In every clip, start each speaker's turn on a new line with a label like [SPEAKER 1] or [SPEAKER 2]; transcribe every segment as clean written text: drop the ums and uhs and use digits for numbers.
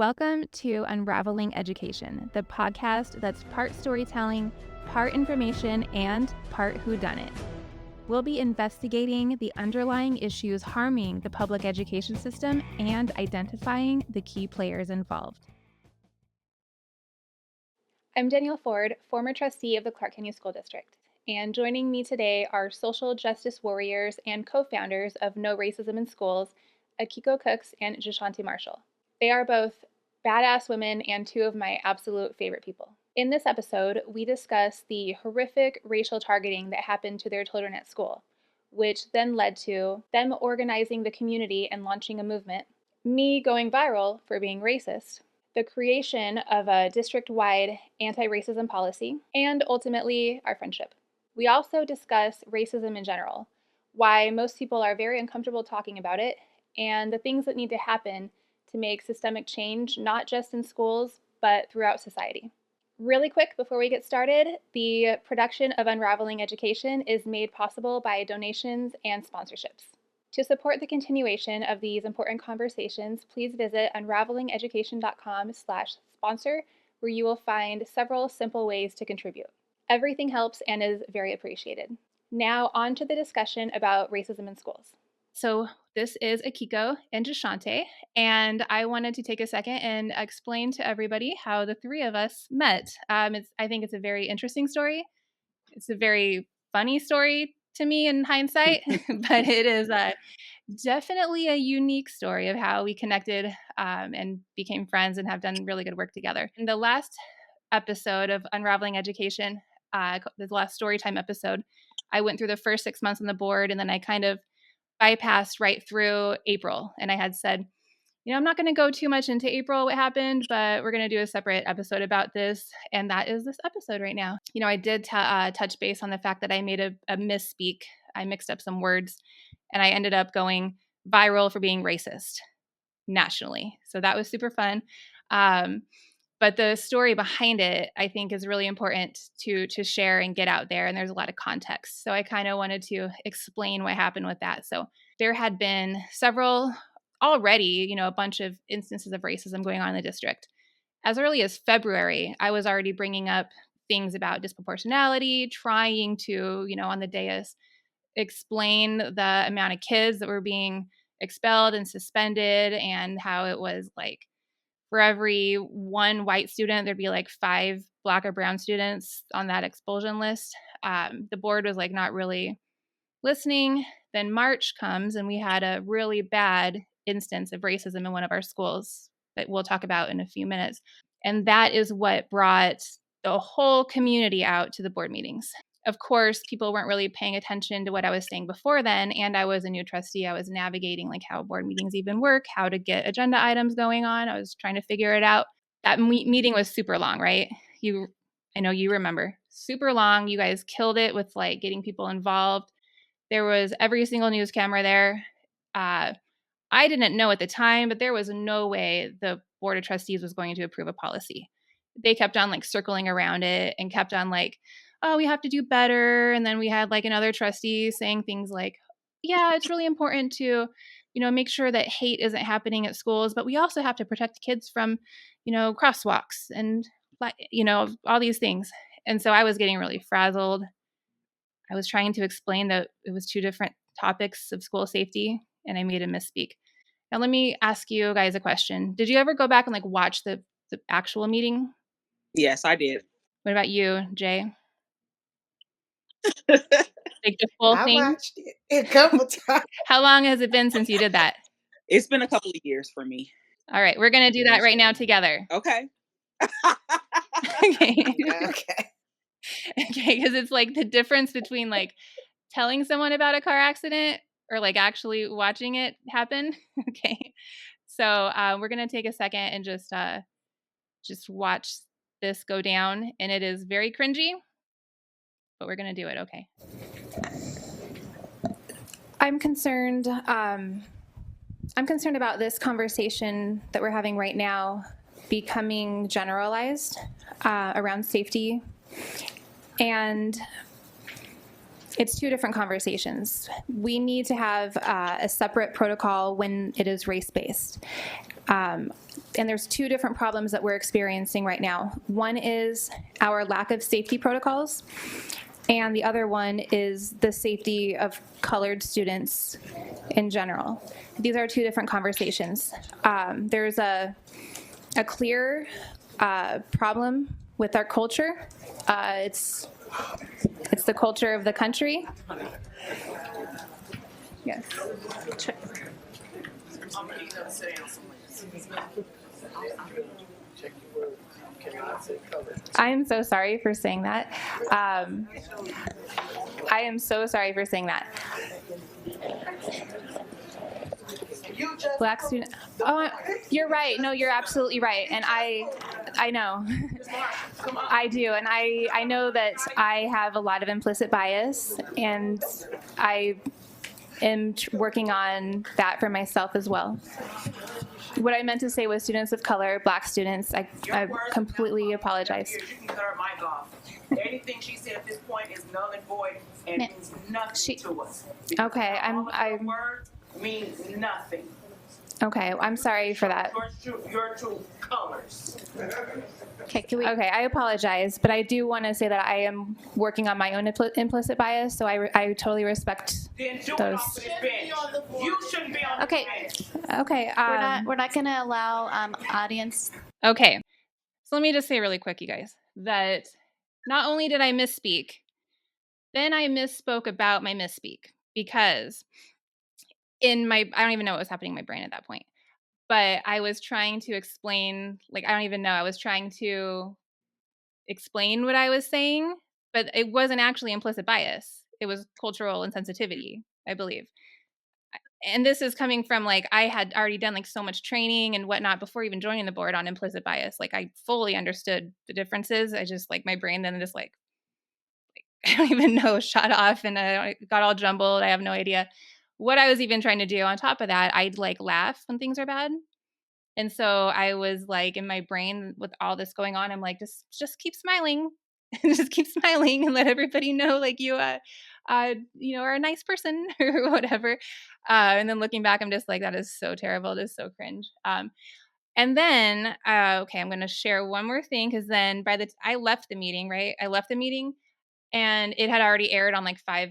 [SPEAKER 1] Welcome to Unraveling Education, the podcast that's part storytelling, part information, and part whodunit. We'll be investigating the underlying issues harming the public education system and identifying the key players involved. I'm Danielle Ford, former trustee of the Clark County School District, and joining me today are social justice warriors and co-founders of No Racism in Schools, Akiko and Jshauntae Marshall. They are both badass women and two of my absolute favorite people. In this episode, we discuss the horrific racial targeting that happened to their children at school, which then led to them organizing the community and launching a movement, me going viral for being racist, the creation of a district-wide anti-racism policy, and ultimately, our friendship. We also discuss racism in general, why most people are very uncomfortable talking about it, and the things that need to happen to make systemic change, not just in schools, but throughout society. Really quick before we get started, the production of Unraveling Education is made possible by donations and sponsorships. To support the continuation of these important conversations, please visit unravelingeducation.com/sponsor, where you will find several simple ways to contribute. Everything helps and is very appreciated. Now on to the discussion about racism in schools. So this is Akiko and Jshauntae, and I wanted to take a second and explain to everybody how the three of us met. I think it's a very interesting story. It's a very funny story to me in hindsight, but it is definitely a unique story of how we connected and became friends and have done really good work together. In the last episode of Unraveling Education, the last Storytime episode, I went through the first 6 months on the board, and then I kind of bypassed right through April. And I had said, I'm not going to go too much into April, what happened, but we're going to do a separate episode about this. And that is this episode right now. I did touch base on the fact that I made a misspeak. I mixed up some words and I ended up going viral for being racist nationally. So that was super fun. But the story behind it, I think, is really important to share and get out there. And there's a lot of context. So I kind of wanted to explain what happened with that. So there had been several already, a bunch of instances of racism going on in the district. As early as February, I was already bringing up things about disproportionality, trying to, on the dais, explain the amount of kids that were being expelled and suspended and how it was like, for every one white student, there'd be like 5 Black or brown students on that expulsion list. The board was like not really listening. Then March comes and we had a really bad instance of racism in one of our schools that we'll talk about in a few minutes. And that is what brought the whole community out to the board meetings. Of course, people weren't really paying attention to what I was saying before then. And I was a new trustee. I was navigating like how board meetings even work, how to get agenda items going on. I was trying to figure it out. That meeting was super long, right? I know you remember. Super long. You guys killed it with like getting people involved. There was every single news camera there. I didn't know at the time, but there was no way the board of trustees was going to approve a policy. They kept on like circling around it and kept on like, oh, we have to do better. And then we had like another trustee saying things like, yeah, it's really important to, make sure that hate isn't happening at schools, but we also have to protect kids from, crosswalks and, all these things. And so I was getting really frazzled. I was trying to explain that it was 2 different topics of school safety, and I made a misspeak. Now, let me ask you guys a question. Did you ever go back and like watch the actual meeting?
[SPEAKER 2] Yes, I did.
[SPEAKER 1] What about you, Jay? Like the full thing?
[SPEAKER 3] I watched it a couple times.
[SPEAKER 1] How long has it been since you did that?
[SPEAKER 2] It's been a couple of years for me.
[SPEAKER 1] All right, we're going to do that right now together.
[SPEAKER 2] Okay.
[SPEAKER 1] Okay.
[SPEAKER 3] Okay.
[SPEAKER 1] Okay, because it's like the difference between like telling someone about a car accident or like actually watching it happen. Okay. So we're going to take a second and just watch this go down. And it is very cringy, but we're going to do it. Okay. I'm concerned about this conversation that we're having right now becoming generalized around safety. And it's 2 different conversations. We need to have a separate protocol when it is race-based. And there's two different problems that we're experiencing right now. One is our lack of safety protocols, and the other one is the safety of colored students in general. These are two different conversations. There's a clear problem with our culture. It's the culture of the country. Yes. I am so sorry for saying that. I am so sorry for saying that. Black student. Oh, you're right. No, you're absolutely right. And I know. I do. And I know that I have a lot of implicit bias, and I am working on that for myself as well. What I meant to say was students of color, Black students. I completely apologize.
[SPEAKER 4] You can cut her mic off. Anything she said at this point is null and void and means nothing to us.
[SPEAKER 1] Okay,
[SPEAKER 4] I'm words mean nothing.
[SPEAKER 1] Okay, I'm sorry for that.
[SPEAKER 4] Your true colors.
[SPEAKER 1] Okay, okay, I apologize, but I do want to say that I am working on my own implicit bias, so I totally respect those.
[SPEAKER 4] You shouldn't be on the bench.
[SPEAKER 1] Okay.
[SPEAKER 5] We're not going to allow audience.
[SPEAKER 1] Okay, so let me just say really quick, you guys, that not only did I misspeak, then I misspoke about my misspeak, because I don't even know what was happening in my brain at that point, but I was trying to explain, I was trying to explain what I was saying, but it wasn't actually implicit bias. It was cultural insensitivity, I believe. And this is coming from, I had already done, so much training and whatnot before even joining the board on implicit bias. I fully understood the differences. I just, my brain then just, I don't even know, shut off, and I got all jumbled. I have no idea what I was even trying to do. On top of that, I'd, laugh when things are bad. And so I was, in my brain with all this going on, I'm just keep smiling. Just keep smiling and let everybody know, you are a nice person or whatever. And then looking back, I'm just that is so terrible. It is so cringe. And then, okay, I'm going to share one more thing, because then I left the meeting, right? I left the meeting and it had already aired on 5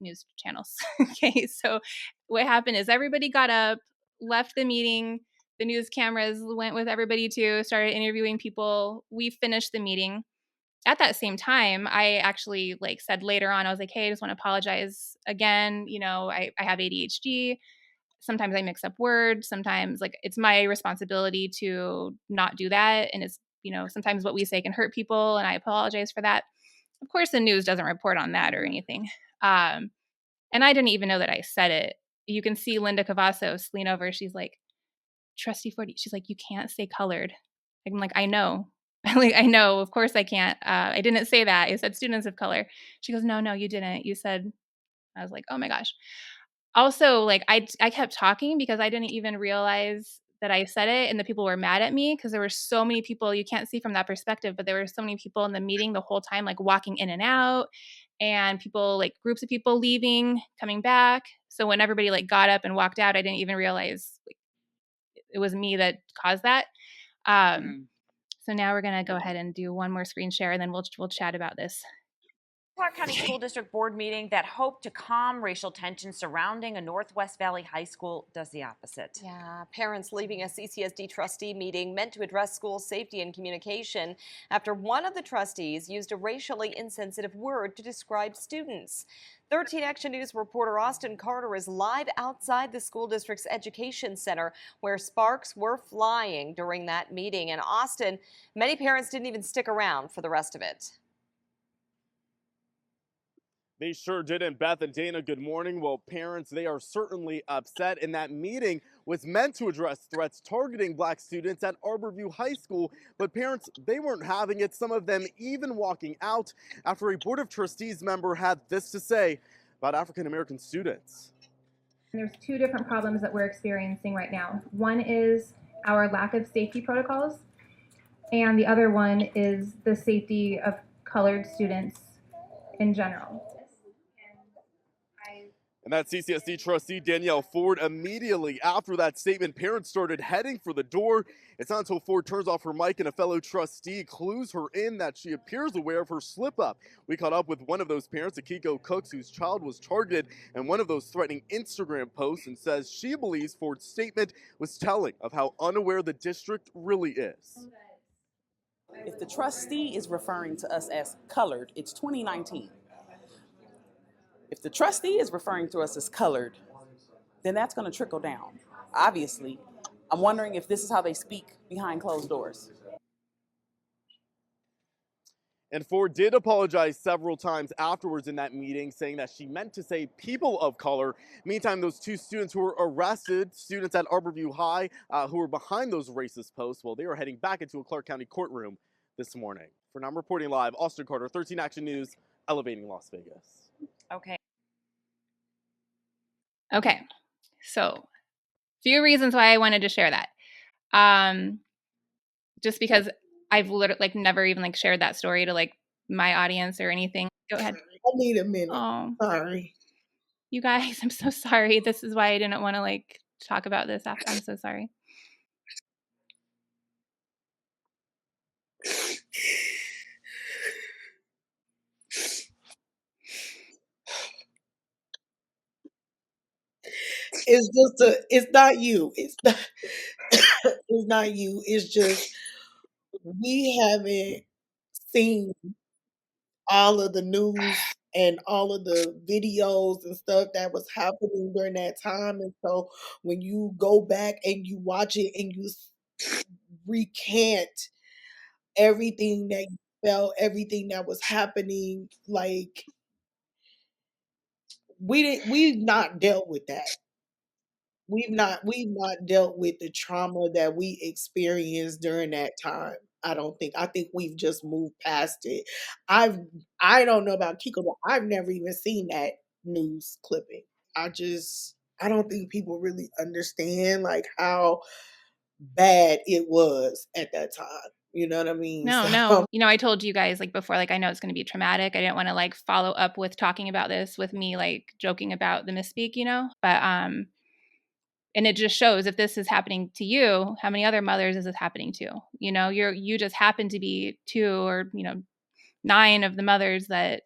[SPEAKER 1] news channels. Okay, so what happened is everybody got up, left the meeting. The news cameras went with everybody too, started interviewing people. We finished the meeting. At that same time, I actually said later on, I was hey, I just want to apologize again. I have ADHD. Sometimes I mix up words. Sometimes it's my responsibility to not do that. And it's, sometimes what we say can hurt people, and I apologize for that. Of course, the news doesn't report on that or anything. And I didn't even know that I said it. You can see Linda Cavazos lean over. She's Trustee 40. She's you can't say colored. I'm I know. I know. Of course I can't. I didn't say that. I said students of color. She goes, no, you didn't. You said. I was oh my gosh. Also, I kept talking because I didn't even realize that I said it, and the people were mad at me because there were so many people. You can't see from that perspective, but there were so many people in the meeting the whole time, walking in and out, and people, groups of people leaving, coming back. So when everybody got up and walked out, I didn't even realize it was me that caused that. So now we're going to go ahead and do one more screen share, and then we'll chat about this.
[SPEAKER 6] Clark County School District Board meeting that hoped to calm racial tensions surrounding a Northwest Valley high school does the opposite.
[SPEAKER 7] Yeah, parents leaving a CCSD trustee meeting meant to address school safety and communication after one of the trustees used a racially insensitive word to describe students. 13 Action News reporter Austin Carter is live outside the school district's education center where sparks were flying during that meeting. And Austin, many parents didn't even stick around for the rest of it.
[SPEAKER 8] They sure didn't. Beth and Dana, good morning. Well, parents, they are certainly upset. And that meeting was meant to address threats targeting Black students at Arborview High School, but parents, they weren't having it. Some of them even walking out after a Board of Trustees member had this to say about African American students.
[SPEAKER 1] There's two different problems that we're experiencing right now. One is our lack of safety protocols, and the other one is the safety of colored students in general.
[SPEAKER 8] And that CCSD trustee, Danielle Ford, immediately after that statement, parents started heading for the door. It's not until Ford turns off her mic and a fellow trustee clues her in that she appears aware of her slip-up. We caught up with one of those parents, Akiko Cooks, whose child was targeted in one of those threatening Instagram posts, and says she believes Ford's statement was telling of how unaware the district really is.
[SPEAKER 2] If the trustee is referring to us as colored, it's 2019. If the trustee is referring to us as colored, then that's going to trickle down. Obviously, I'm wondering if this is how they speak behind closed doors.
[SPEAKER 8] And Ford did apologize several times afterwards in that meeting, saying that she meant to say people of color. Meantime, those two students who were arrested, students at Arborview High, who were behind those racist posts, well, they were heading back into a Clark County courtroom this morning. For now, I'm reporting live, Austin Carter, 13 Action News, elevating Las Vegas.
[SPEAKER 6] Okay.
[SPEAKER 1] Okay, so few reasons why I wanted to share that. Just because I've literally never even shared that story to my audience or anything. Go ahead.
[SPEAKER 3] I need a minute.
[SPEAKER 1] Oh,
[SPEAKER 3] Sorry.
[SPEAKER 1] you guys, I'm so sorry. This is why I didn't want to talk about this after. I'm so sorry.
[SPEAKER 3] It's not you. It's not you. It's just we haven't seen all of the news and all of the videos and stuff that was happening during that time. And so when you go back and you watch it and you recant everything that you felt, everything that was happening, we've not dealt with that. We've not dealt with the trauma that we experienced during that time. I don't think. I think we've just moved past it. I don't know about Kiko, but I've never even seen that news clipping. I don't think people really understand how bad it was at that time. You know what I mean?
[SPEAKER 1] No. I told you guys before, I know it's going to be traumatic. I didn't want to follow up with talking about this with me joking about the misspeak, but and it just shows if this is happening to you, how many other mothers is this happening to? You just happen to be 2 or 9 of the mothers that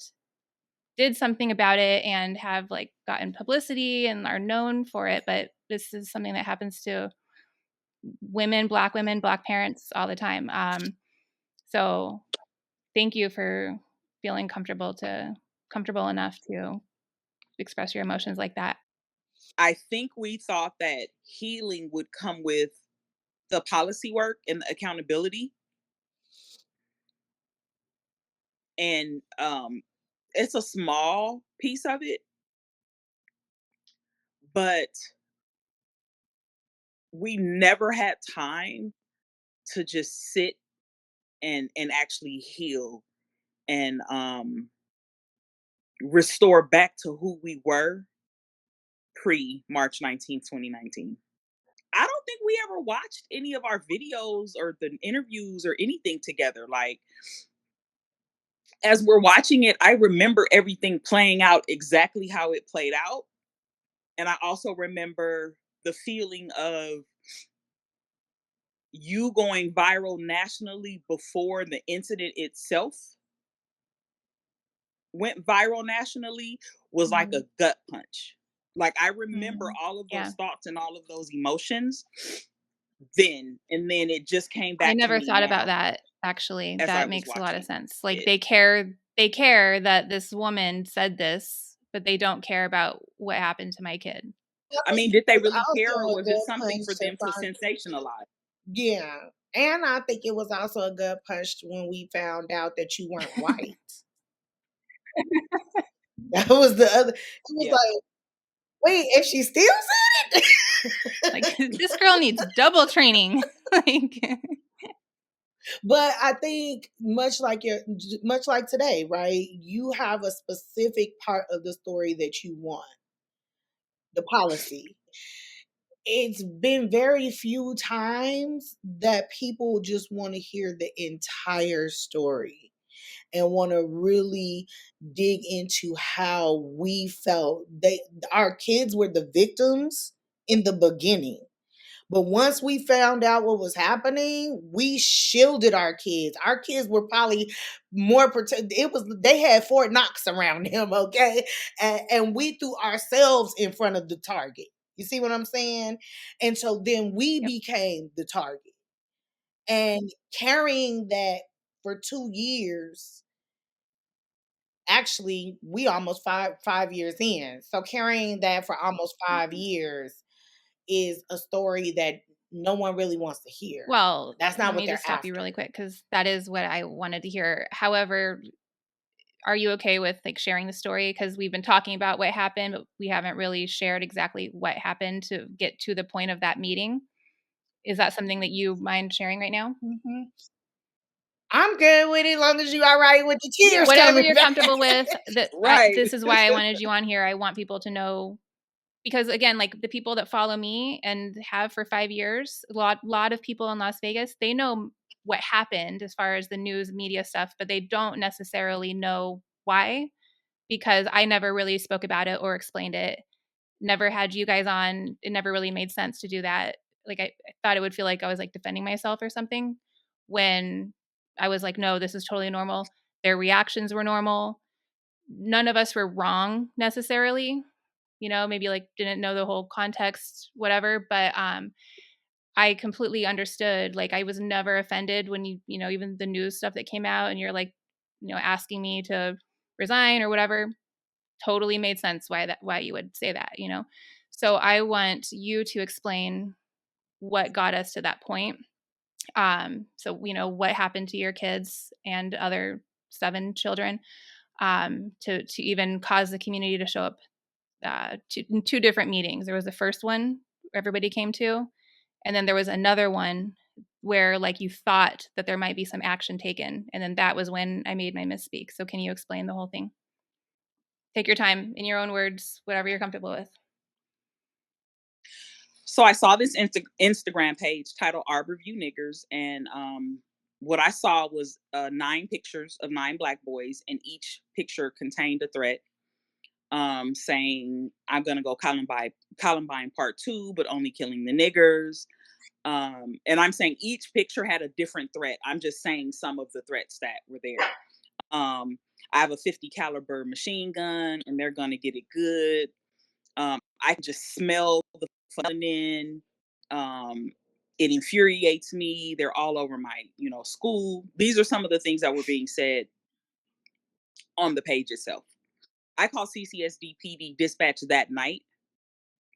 [SPEAKER 1] did something about it and have gotten publicity and are known for it. But this is something that happens to women, Black parents all the time. So thank you for feeling comfortable enough to express your emotions like that.
[SPEAKER 2] I think we thought that healing would come with the policy work and the accountability. And it's a small piece of it, but we never had time to just sit and actually heal and restore back to who we were pre March 19th, 2019. I don't think we ever watched any of our videos or the interviews or anything together. As we're watching it, I remember everything playing out exactly how it played out. And I also remember the feeling of you going viral nationally before the incident itself went viral nationally was like a gut punch. I remember all of those thoughts and all of those emotions then, and then it just came back.
[SPEAKER 1] I never
[SPEAKER 2] to me
[SPEAKER 1] thought
[SPEAKER 2] now,
[SPEAKER 1] about that, actually. That makes a lot of sense. They care that this woman said this, but they don't care about what happened to my kid.
[SPEAKER 2] I mean, did they really care, or
[SPEAKER 3] Also a
[SPEAKER 2] was it
[SPEAKER 3] gut
[SPEAKER 2] something for
[SPEAKER 3] punch
[SPEAKER 2] them to
[SPEAKER 3] find-
[SPEAKER 2] sensationalize?
[SPEAKER 3] Yeah. And I think it was also a gut punch when we found out that you weren't white. That was the other. It was wait, and she still said it?
[SPEAKER 1] This girl needs double training.
[SPEAKER 3] But I think much like today, right? You have a specific part of the story that you want. The policy. It's been very few times that people just want to hear the entire story. and want to really dig into how we felt. Our kids were the victims in the beginning. But once we found out what was happening, we shielded our kids. Our kids were probably more protected. They had Fort Knox around them, okay? And we threw ourselves in front of the target. You see what I'm saying? And so then we became the target. And carrying that for 2 years, actually, we almost five years in. So carrying that for almost 5 years is a story that no one really wants to hear.
[SPEAKER 1] Well,
[SPEAKER 3] That's not
[SPEAKER 1] let
[SPEAKER 3] what
[SPEAKER 1] me
[SPEAKER 3] they're
[SPEAKER 1] just stop
[SPEAKER 3] after.
[SPEAKER 1] you really quick, because that is what I wanted to hear. However, are you okay with like sharing the story? Because we've been talking about what happened, but we haven't really shared exactly what happened to get to the point of that meeting. Is that something that you mind sharing right now?
[SPEAKER 3] Mm-hmm. I'm good with it, as long as you all right with the tears
[SPEAKER 1] Whatever
[SPEAKER 3] coming
[SPEAKER 1] you're
[SPEAKER 3] back.
[SPEAKER 1] comfortable with.
[SPEAKER 2] Right.
[SPEAKER 1] This is why I wanted you on here. I want people to know, because again, like the people that follow me and have for 5 years, a lot of people in Las Vegas, they know what happened as far as the news media stuff, but they don't necessarily know why, because I never really spoke about it or explained it. Never had you guys on. It never really made sense to do that. Like I thought it would feel like I was like defending myself or something, when I was like, no, this is totally normal. Their reactions were normal. None of us were wrong necessarily. Maybe like didn't know the whole context, whatever. But I completely understood. Like I was never offended when even the news stuff that came out and you're like, asking me to resign or whatever, totally made sense why you would say that. So I want you to explain what got us to that point. So what happened to your kids and other 7 children, to even cause the community to show up in 2 different meetings. There was the first one everybody came to, and then there was another one where like you thought that there might be some action taken, and then that was when I made my misspeak. So can you explain the whole thing? Take your time, in your own words, whatever you're comfortable with.
[SPEAKER 2] So I saw this Instagram page titled Arborview Niggers, and what I saw was 9 pictures of 9 Black boys, and each picture contained a threat, saying, "I'm gonna go Columbine Part 2, but only killing the niggers." And I'm saying each picture had a different threat. I'm just saying some of the threats that were there. I have a 50 caliber machine gun, and they're gonna get it good. I can just smell the feminine. Um, it infuriates me. They're all over my, school. These are some of the things that were being said on the page itself. I called CCSD PD dispatch that night,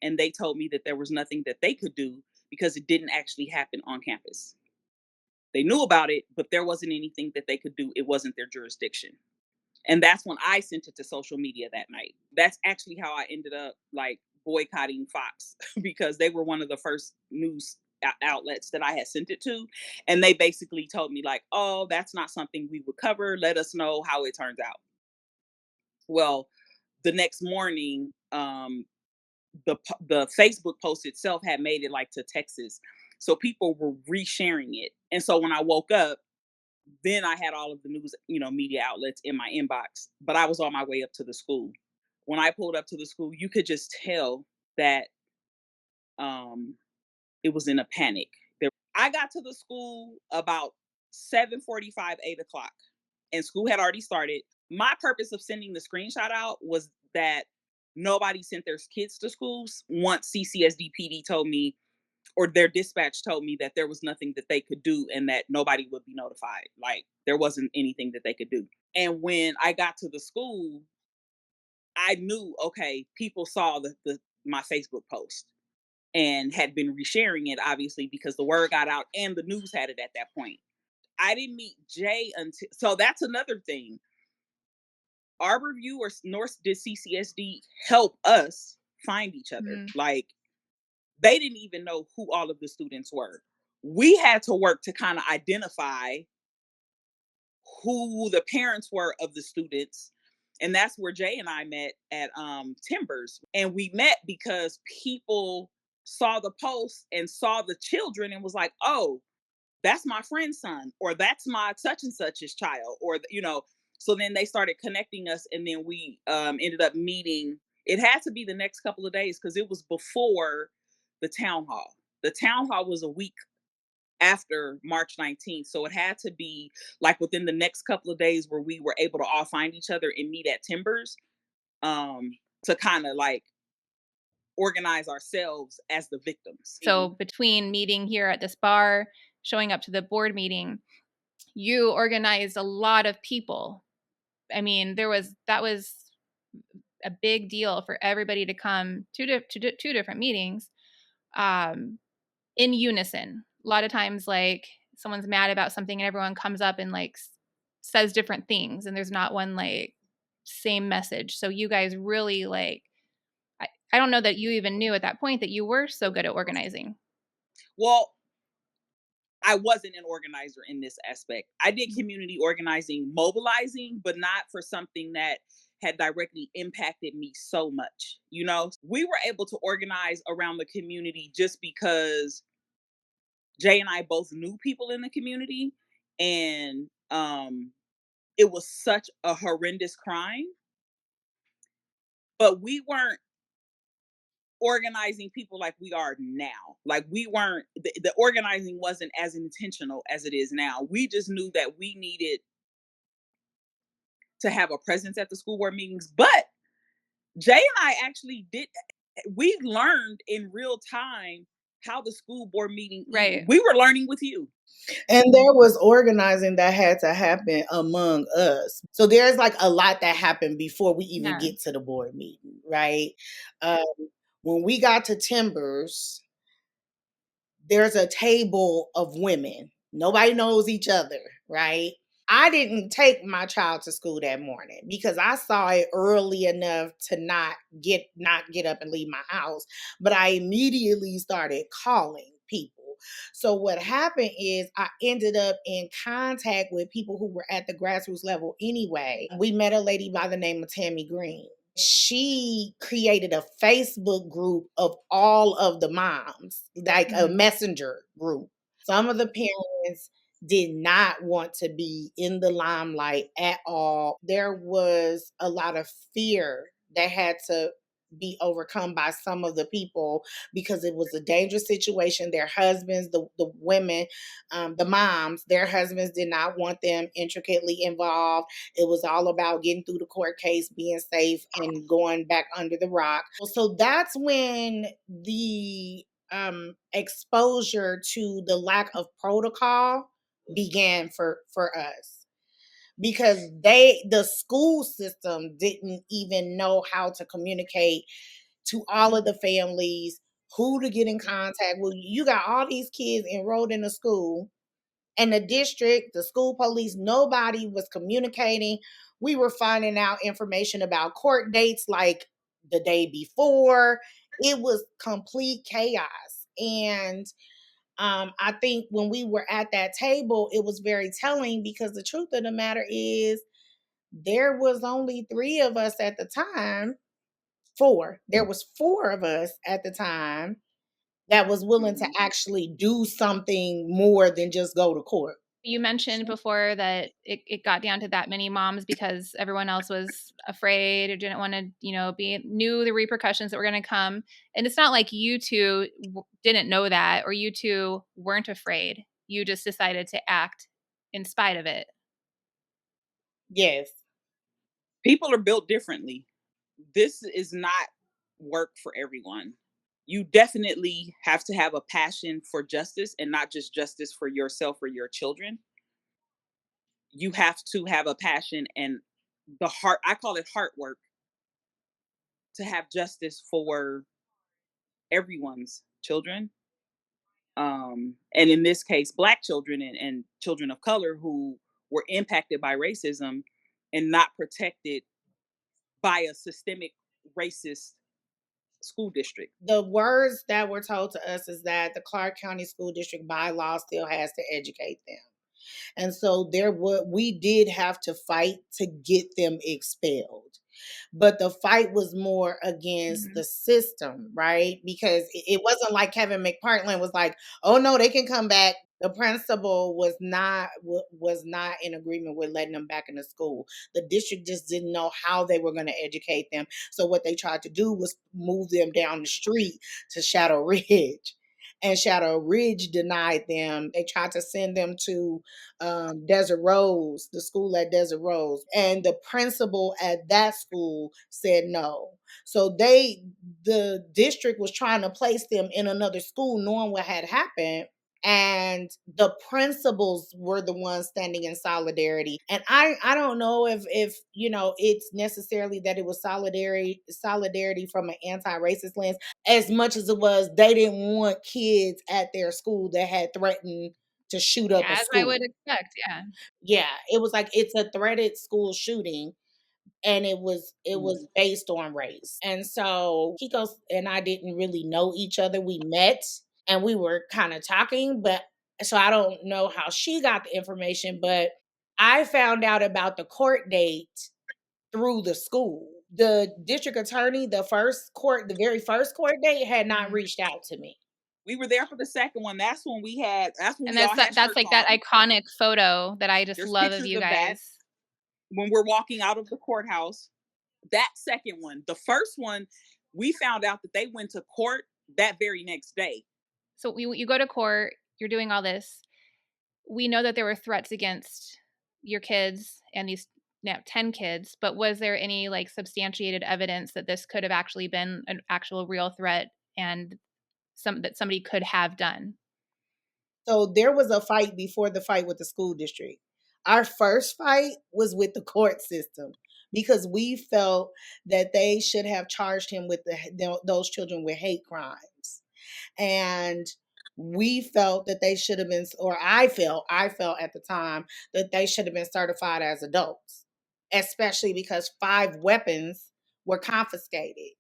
[SPEAKER 2] and they told me that there was nothing that they could do because it didn't actually happen on campus. They knew about it, but there wasn't anything that they could do. It wasn't their jurisdiction. And that's when I sent it to social media that night. That's actually how I ended up like boycotting Fox because they were one of the first news outlets that I had sent it to. And they basically told me like, "Oh, that's not something we would cover. Let us know how it turns out." Well, the next morning, the Facebook post itself had made it like to Texas. So people were resharing it. And so when I woke up, then I had all of the news, media outlets in my inbox, but I was on my way up to the school. When I pulled up to the school, you could just tell that um, it was in a panic. I got to the school about 7:45, 8 o'clock, and school had already started. My purpose of sending the screenshot out was that nobody sent their kids to schools once CCSD PD told me, or their dispatch told me, that there was nothing that they could do and that nobody would be notified. Like there wasn't anything that they could do. And when I got to the school, I knew, okay, people saw my Facebook post and had been resharing it, obviously, because the word got out and the news had it at that point. I didn't meet Jay until, so that's another thing. Arborview or North did CCSD help us find each other.
[SPEAKER 1] Mm-hmm.
[SPEAKER 2] Like they didn't even know who all of the students were. We had to work to kind of identify who the parents were of the students. And that's where Jay and I met at Timbers. And we met because people saw the post and saw the children and was like, "Oh, that's my friend's son, or that's my such and such's child, or so then they started connecting us, and then we ended up meeting. It had to be the next couple of days because it was before the town hall. The town hall was a week after March 19th, so it had to be like within the next couple of days where we were able to all find each other and meet at Timbers, to kind of like organize ourselves as the victims.
[SPEAKER 1] So between meeting here at this bar, showing up to the board meeting, you organized a lot of people. I mean, that was a big deal for everybody to come to two different meetings in unison. A lot of times, like, someone's mad about something and everyone comes up and like says different things, and there's not one like same message. So you guys really like, I don't know that you even knew at that point that you were so good at organizing.
[SPEAKER 2] Well, I wasn't an organizer in this aspect. I did community organizing, mobilizing, but not for something that had directly impacted me so much. We were able to organize around the community just because Jay and I both knew people in the community, and it was such a horrendous crime, but we weren't organizing people like we are now. Like, we weren't, the organizing wasn't as intentional as it is now. We just knew that we needed to have a presence at the school board meetings. But Jay and I actually we learned in real time how the school board meeting,
[SPEAKER 1] right?
[SPEAKER 2] We were learning with you.
[SPEAKER 3] And there was organizing that had to happen among us. So there's like a lot that happened before we even get to the board meeting, right? When we got to Timbers, there's a table of women. Nobody knows each other, right? I didn't take my child to school that morning because I saw it early enough to not get up and leave my house. But I immediately started calling people. So what happened is I ended up in contact with people who were at the grassroots level anyway. We met a lady by the name of Tammy Green. She created a Facebook group of all of the moms, like a messenger group. Some of the parents did not want to be in the limelight at all. There was a lot of fear that had to be overcome by some of the people because it was a dangerous situation. Their husbands, the women, the moms, their husbands did not want them intricately involved. It was all about getting through the court case, being safe, and going back under the rock. So that's when the exposure to the lack of protocol began for us, because the school system didn't even know how to communicate to all of the families, who to get in contact with. You got all these kids enrolled in a school, and the district, the school police, nobody was communicating. We were finding out information about court dates like the day before. It was complete chaos. And I think when we were at that table, it was very telling, because the truth of the matter is there was only 3 of us at the time. 4. There was 4 of us at the time that was willing to actually do something more than just go to court.
[SPEAKER 1] You mentioned before that it got down to that many moms because everyone else was afraid or didn't want to, knew the repercussions that were going to come. And it's not like you two didn't know that, or you two weren't afraid. You just decided to act in spite of it.
[SPEAKER 3] Yes.
[SPEAKER 2] People are built differently. This is not work for everyone. You definitely have to have a passion for justice, and not just justice for yourself or your children. You have to have a passion and the heart, I call it heart work, to have justice for everyone's children. And in this case, Black children and children of color who were impacted by racism and not protected by a systemic racist school district.
[SPEAKER 3] The words that were told to us is that the Clark County School District by law still has to educate them. And so we did have to fight to get them expelled. But the fight was more against the system, right? Because it wasn't like Kevin McPartland was like, oh no, they can come back. The principal was not in agreement with letting them back into school. The district just didn't know how they were going to educate them. So what they tried to do was move them down the street to Shadow Ridge. And Shadow Ridge denied them. They tried to send them to Desert Rose, the school at Desert Rose. And the principal at that school said no. So the district was trying to place them in another school knowing what had happened. And the principals were the ones standing in solidarity. And I don't know if it's necessarily that it was solidarity from an anti-racist lens, as much as it was they didn't want kids at their school that had threatened to shoot up a
[SPEAKER 1] As
[SPEAKER 3] school.
[SPEAKER 1] I would expect, yeah.
[SPEAKER 3] Yeah, it was like it's a threaded school shooting, and it was based on race. And so Kiko and I didn't really know each other. We met and we were kind of talking, but so I don't know how she got the information, but I found out about the court date through the school. The district attorney, the very first court date had not reached out to me.
[SPEAKER 9] We were there for the second one. That's when we had. That's when
[SPEAKER 1] And
[SPEAKER 9] we all had
[SPEAKER 1] that's like that iconic photo that I just
[SPEAKER 9] There's
[SPEAKER 1] love of
[SPEAKER 9] pictures
[SPEAKER 1] you
[SPEAKER 9] of
[SPEAKER 1] guys.
[SPEAKER 9] when we're walking out of the courthouse. That second one, the first one, we found out that they went to court that very next day.
[SPEAKER 1] So you go to court, you're doing all this. We know that there were threats against your kids and these 10 kids, but was there any like substantiated evidence that this could have actually been an actual real threat and that somebody could have done?
[SPEAKER 3] So there was a fight before the fight with the school district. Our first fight was with the court system because we felt that they should have charged him with those children with hate crimes. And we felt that they should have been, or I felt at the time that they should have been certified as adults, especially because 5 weapons were confiscated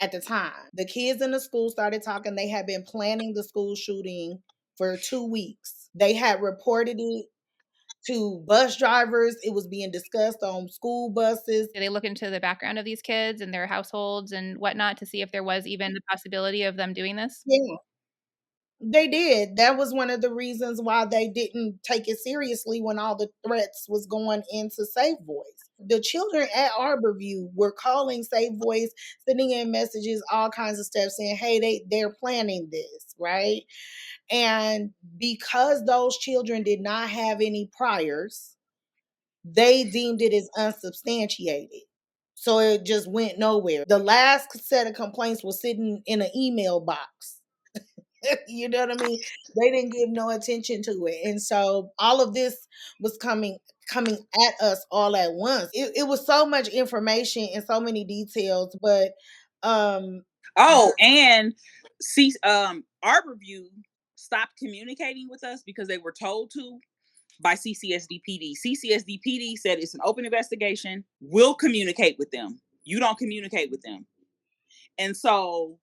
[SPEAKER 3] at the time. The kids in the school started talking. They had been planning the school shooting for 2 weeks. They had reported it to bus drivers. It was being discussed on school buses.
[SPEAKER 1] Did they look into the background of these kids and their households and whatnot to see if there was even the possibility of them doing this?
[SPEAKER 3] Yeah, they did. That was one of the reasons why they didn't take it seriously when all the threats was going into Safe Voice. The children at Arborview were calling Safe Voice, sending in messages, all kinds of stuff saying, hey, they're planning this, right? And because those children did not have any priors, they deemed it as unsubstantiated. So it just went nowhere. The last set of complaints was sitting in an email box. You know what I mean? They didn't give no attention to it. And so all of this was coming at us all at once. It was so much information and so many details, but
[SPEAKER 9] and Arborview stopped communicating with us because they were told to by CCSD PD. CCSD PD said it's an open investigation. We'll communicate with them. You don't communicate with them. And so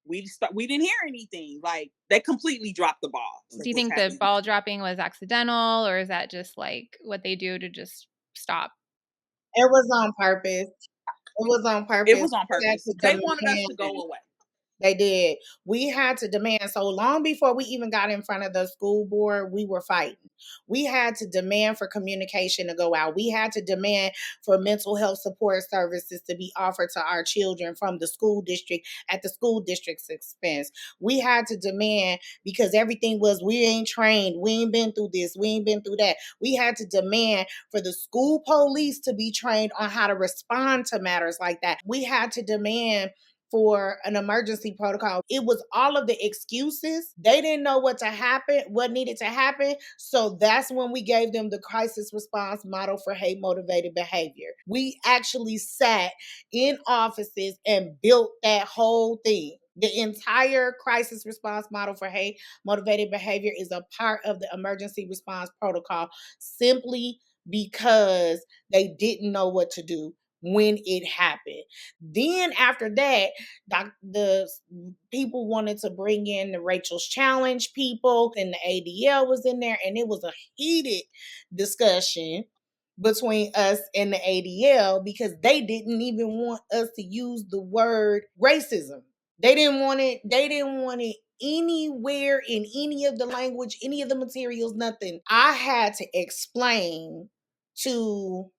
[SPEAKER 9] we didn't hear anything. Like, they completely dropped the ball.
[SPEAKER 1] Do you think the ball dropping was accidental, or is that just like what they do to just stop?
[SPEAKER 3] It was on purpose. It was on purpose.
[SPEAKER 9] They wanted us to go away.
[SPEAKER 3] They did. We had to demand. So long before we even got in front of the school board, we were fighting. We had to demand for communication to go out. We had to demand for mental health support services to be offered to our children from the school district at the school district's expense. We had to demand, because everything was, we ain't trained. We ain't been through this. We ain't been through that. We had to demand for the school police to be trained on how to respond to matters like that. We had to demand for an emergency protocol. It was all of the excuses. They didn't know what needed to happen. So that's when we gave them the crisis response model for hate motivated behavior. We actually sat in offices and built that whole thing. The entire crisis response model for hate motivated behavior is a part of the emergency response protocol, simply because they didn't know what to do when it happened. Then after that, the people wanted to bring in the Rachel's Challenge people, and the ADL was in there, and it was a heated discussion between us and the ADL because they didn't even want us to use the word racism. They didn't want it anywhere in any of the language, any of the materials, nothing. I had to explain to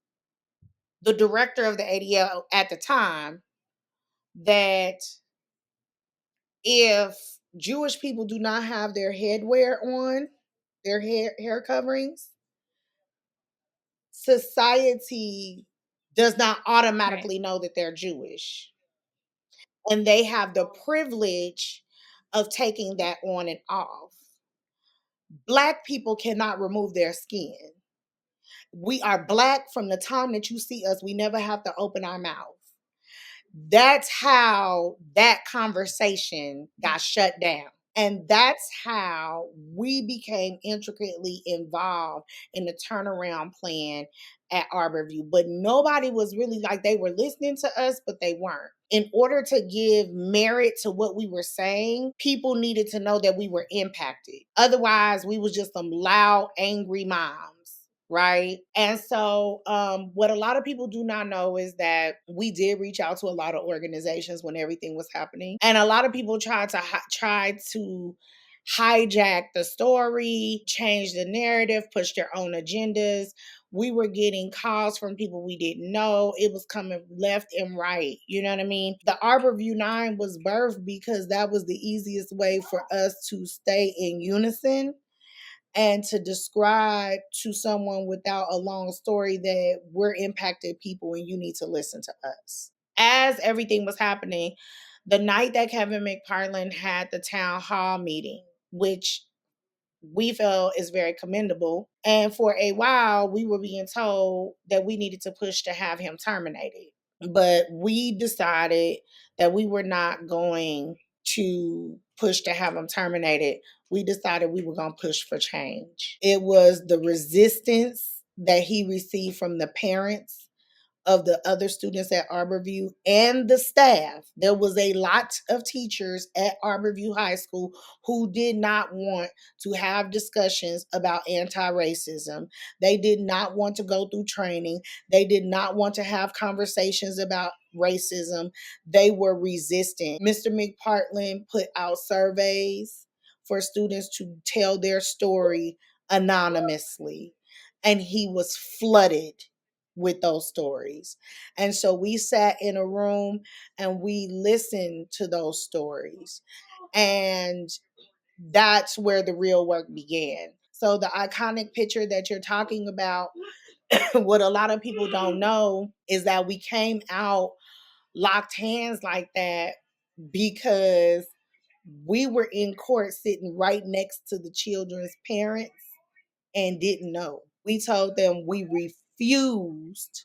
[SPEAKER 3] the director of the ADL at the time that if Jewish people do not have their headwear on, their hair coverings, society does not automatically know that they're Jewish. And they have the privilege of taking that on and off. Black people cannot remove their skin. We are Black from the time that you see us. We never have to open our mouth. That's how that conversation got shut down. And that's how we became intricately involved in the turnaround plan at Arborview. But nobody was really like, they were listening to us, but they weren't. In order to give merit to what we were saying, people needed to know that we were impacted. Otherwise, we was just some loud, angry moms. Right. And so what a lot of people do not know is that we did reach out to a lot of organizations when everything was happening. And a lot of people tried to hijack the story, change the narrative, push their own agendas. We were getting calls from people we didn't know. It was coming left and right. You know what I mean? The Arborview 9 was birthed because that was the easiest way for us to stay in unison and to describe to someone without a long story that we're impacted people and you need to listen to us. As everything was happening, the night that Kevin McPartland had the town hall meeting, which we felt is very commendable. And for a while, we were being told that we needed to push to have him terminated. But we decided that we were not going to push to have him terminated. We decided we were going to push for change. It was the resistance that he received from the parents of the other students at Arborview and the staff. There was a lot of teachers at Arborview High School who did not want to have discussions about anti-racism. They did not want to go through training. They did not want to have conversations about racism. They were resistant. Mr. McPartland put out surveys for students to tell their story anonymously, and he was flooded with those stories. And so we sat in a room and we listened to those stories. And that's where the real work began. So the iconic picture that you're talking about, what a lot of people don't know is that we came out locked hands like that because we were in court sitting right next to the children's parents and didn't know. We told them we refused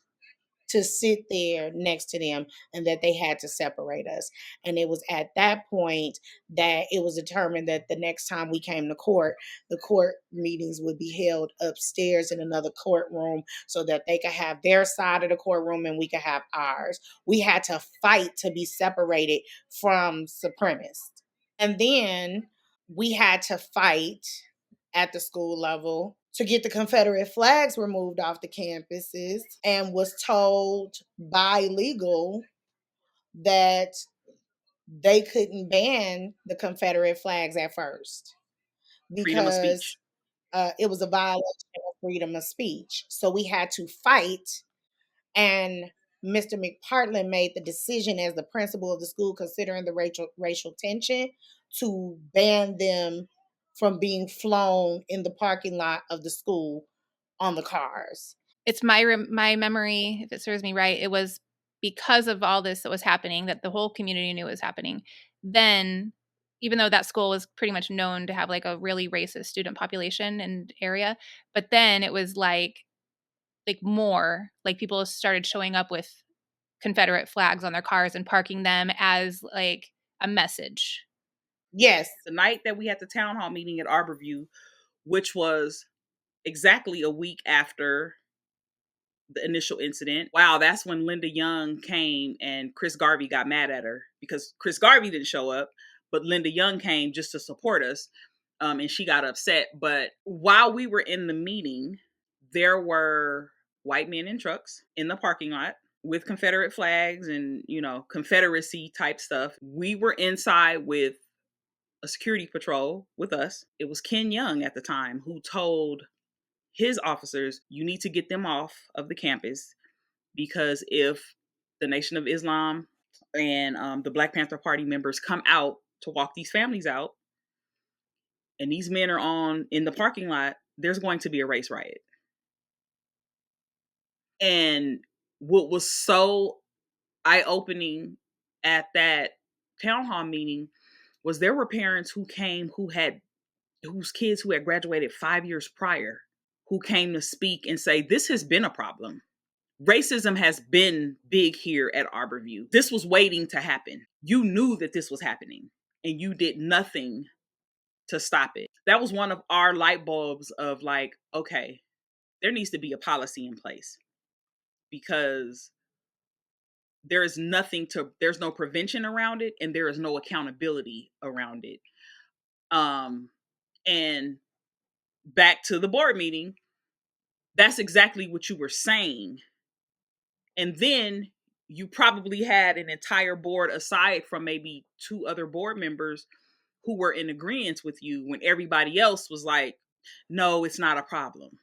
[SPEAKER 3] to sit there next to them and that they had to separate us. And it was at that point that it was determined that the next time we came to court, the court meetings would be held upstairs in another courtroom so that they could have their side of the courtroom and we could have ours. We had to fight to be separated from supremacists. And then we had to fight at the school level to get the Confederate flags removed off the campuses, and was told by legal that they couldn't ban the Confederate flags at first
[SPEAKER 9] Freedom of
[SPEAKER 3] because
[SPEAKER 9] speech.
[SPEAKER 3] it was a violation of freedom of speech. So we had to fight, and Mr. McPartland made the decision as the principal of the school, considering the racial tension, to ban them from being flown in the parking lot of the school on the cars.
[SPEAKER 1] It's my memory, if it serves me right, it was because of all this that was happening, that the whole community knew was happening. Then, even though that school was pretty much known to have like a really racist student population and area, but then it was like more like people started showing up with Confederate flags on their cars and parking them as like a message.
[SPEAKER 3] Yes.
[SPEAKER 9] The night that we had the town hall meeting at Arborview, which was exactly a week after the initial incident. Wow, that's when Linda Young came and Chris Garvey got mad at her because Chris Garvey didn't show up, but Linda Young came just to support us. And she got upset. But while we were in the meeting, there were white men in trucks in the parking lot with Confederate flags and, Confederacy type stuff. We were inside with a security patrol with us. It was Ken Young at the time who told his officers, you need to get them off of the campus, because if the Nation of Islam and the Black Panther Party members come out to walk these families out, and these men are in the parking lot, there's going to be a race riot. And what was so eye-opening at that town hall meeting was there were parents who came whose kids who had graduated 5 years prior, who came to speak and say, this has been a problem. Racism has been big here at Arborview. This was waiting to happen. You knew that this was happening and you did nothing to stop it. That was one of our light bulbs of like, okay, there needs to be a policy in place, because there's no prevention around it, and there is no accountability around it. And back to the board meeting, that's exactly what you were saying. And then you probably had an entire board, aside from maybe 2 other board members, who were in agreement with you, when everybody else was like, no, it's not a problem.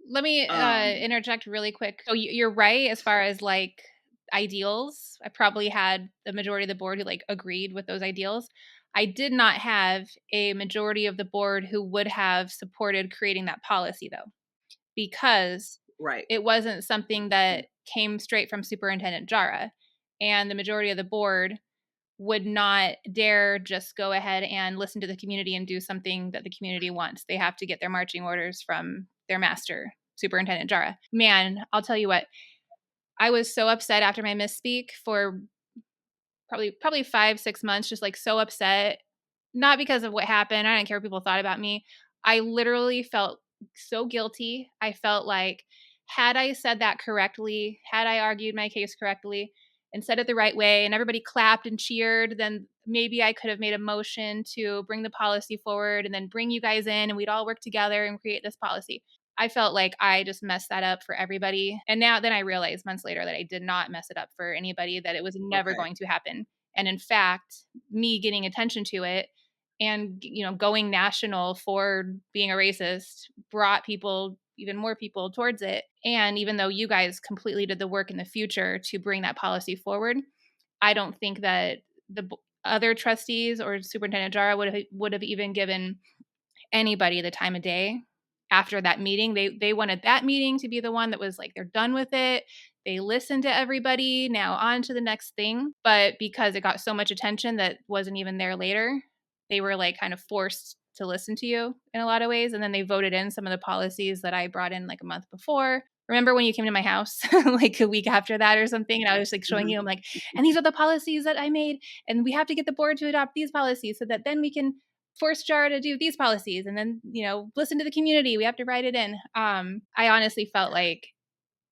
[SPEAKER 1] Let me interject really quick. So you're right as far as like ideals. I probably had the majority of the board who like agreed with those ideals. I did not have a majority of the board who would have supported creating that policy, though, because it wasn't something that came straight from Superintendent Jara, and the majority of the board would not dare just go ahead and listen to the community and do something that the community wants. They have to get their marching orders from their master, Superintendent Jara. Man, I'll tell you what, I was so upset after my misspeak for probably 5-6 months, just like so upset, not because of what happened. I didn't care what people thought about me. I literally felt so guilty. I felt like, had I said that correctly, had I argued my case correctly and said it the right way, and everybody clapped and cheered, then maybe I could have made a motion to bring the policy forward and then bring you guys in, and we'd all work together and create this policy. I felt like I just messed that up for everybody. And then I realized months later that I did not mess it up for anybody, that it was never going to happen. And in fact, me getting attention to it and, going national for being a racist brought even more people towards it. And even though you guys completely did the work in the future to bring that policy forward, I don't think that the other trustees or Superintendent Jara would have even given anybody the time of day after that meeting. They wanted that meeting to be the one that was like, they're done with it. They listened to everybody. Now on to the next thing. But because it got so much attention that wasn't even there later, they were like kind of forced to listen to you in a lot of ways. And then they voted in some of the policies that I brought in like a month before. Remember when you came to my house like a week after that or something, and I was like showing you, I'm like, and these are the policies that I made, and we have to get the board to adopt these policies so that then we can force Jara to do these policies, and then, listen to the community. We have to write it in. I honestly felt like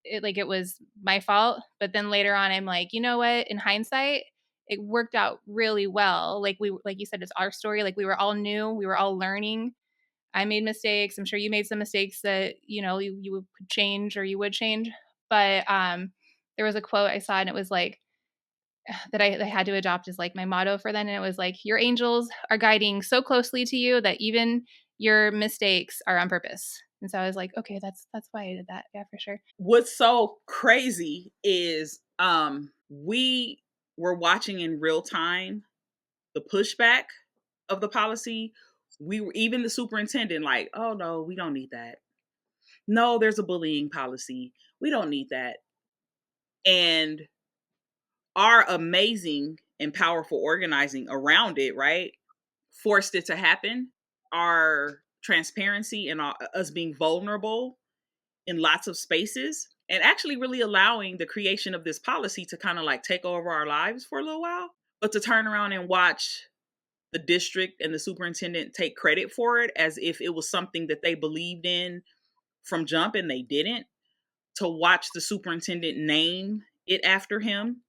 [SPEAKER 1] it was my fault. But then later on, I'm like, you know what? In hindsight, it worked out really well. Like you said, it's our story. Like we were all new. We were all learning. I made mistakes. I'm sure you made some mistakes that, you could change or you would change. But there was a quote I saw, and it was like, that I had to adopt as like my motto for then. And it was like, your angels are guiding so closely to you that even your mistakes are on purpose. And so I was like, okay, that's why I did that. Yeah, for sure.
[SPEAKER 9] What's so crazy is we were watching in real time the pushback of the policy. We were, even the superintendent, like, oh no, we don't need that. No, there's a bullying policy. We don't need that. And our amazing and powerful organizing around it, right, forced it to happen. Our transparency and us being vulnerable in lots of spaces, and actually really allowing the creation of this policy to kind of like take over our lives for a little while, but to turn around and watch the district and the superintendent take credit for it as if it was something that they believed in from jump, and they didn't. To watch the superintendent name it after him,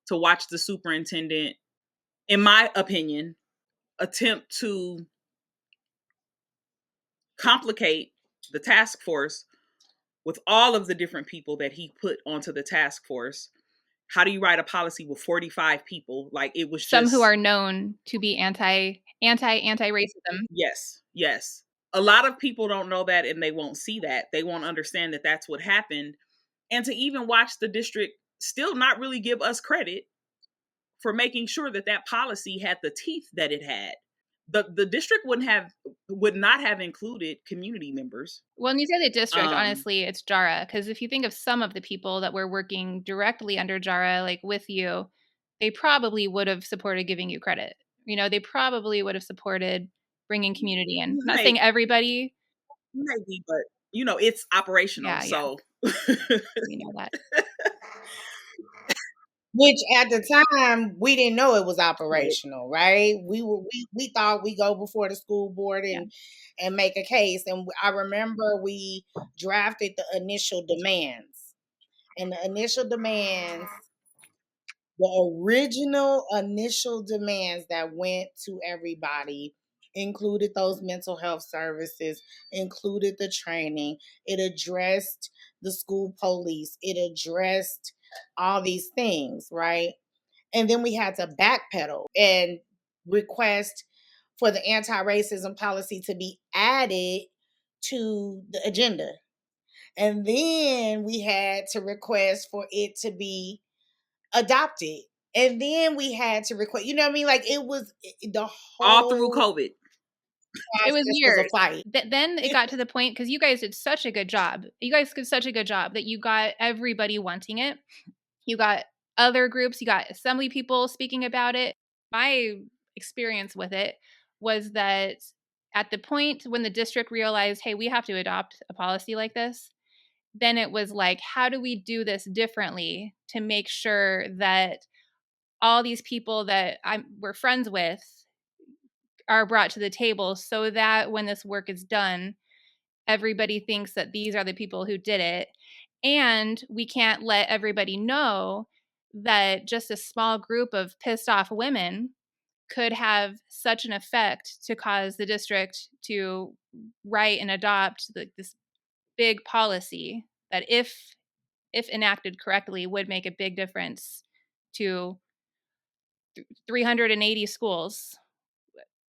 [SPEAKER 9] to watch the superintendent, in my opinion, attempt to complicate the task force with all of the different people that he put onto the task force, How do you write a policy with 45 people? Like, it was
[SPEAKER 1] Some
[SPEAKER 9] just
[SPEAKER 1] who are known to be anti-racism.
[SPEAKER 9] yes, yes. A lot of people don't know that, and they won't see that. They won't understand that that's what happened. And to even watch the district still not really give us credit for making sure that that policy had the teeth that it had. The district would not have included community members.
[SPEAKER 1] When you say the district, honestly, it's JARA. Because if you think of some of the people that were working directly under JARA, like with you, they probably would have supported giving you credit. You know, they probably would have supported bringing community in. Not saying everybody.
[SPEAKER 9] Maybe, but you know, it's operational.
[SPEAKER 1] Yeah,
[SPEAKER 9] so
[SPEAKER 1] we know that.
[SPEAKER 3] Which at the time we didn't know it was operational, right? We thought we go before the school board and make a case. And I remember we drafted the initial demands. And the initial demands, the original initial demands that went to everybody included those mental health services, included the training, it addressed the school police, it addressed all these things, right? And then we had to backpedal and request for the anti-racism policy to be added to the agenda. And then we had to request for it to be adopted. And then we had to request, you know what I mean? Like, it was the whole
[SPEAKER 9] all through COVID.
[SPEAKER 1] It was years.
[SPEAKER 3] Was a fight.
[SPEAKER 1] Then it got to the point, because you guys did such a good job. You guys did such a good job that you got everybody wanting it. You got other groups, you got assembly people speaking about it. My experience with it was that at the point when the district realized, hey, we have to adopt a policy like this, then it was like, how do we do this differently to make sure that all these people that we're friends with are brought to the table, so that when this work is done, everybody thinks that these are the people who did it. And we can't let everybody know that just a small group of pissed off women could have such an effect to cause the district to write and adopt this big policy that, if enacted correctly, would make a big difference to 380 schools.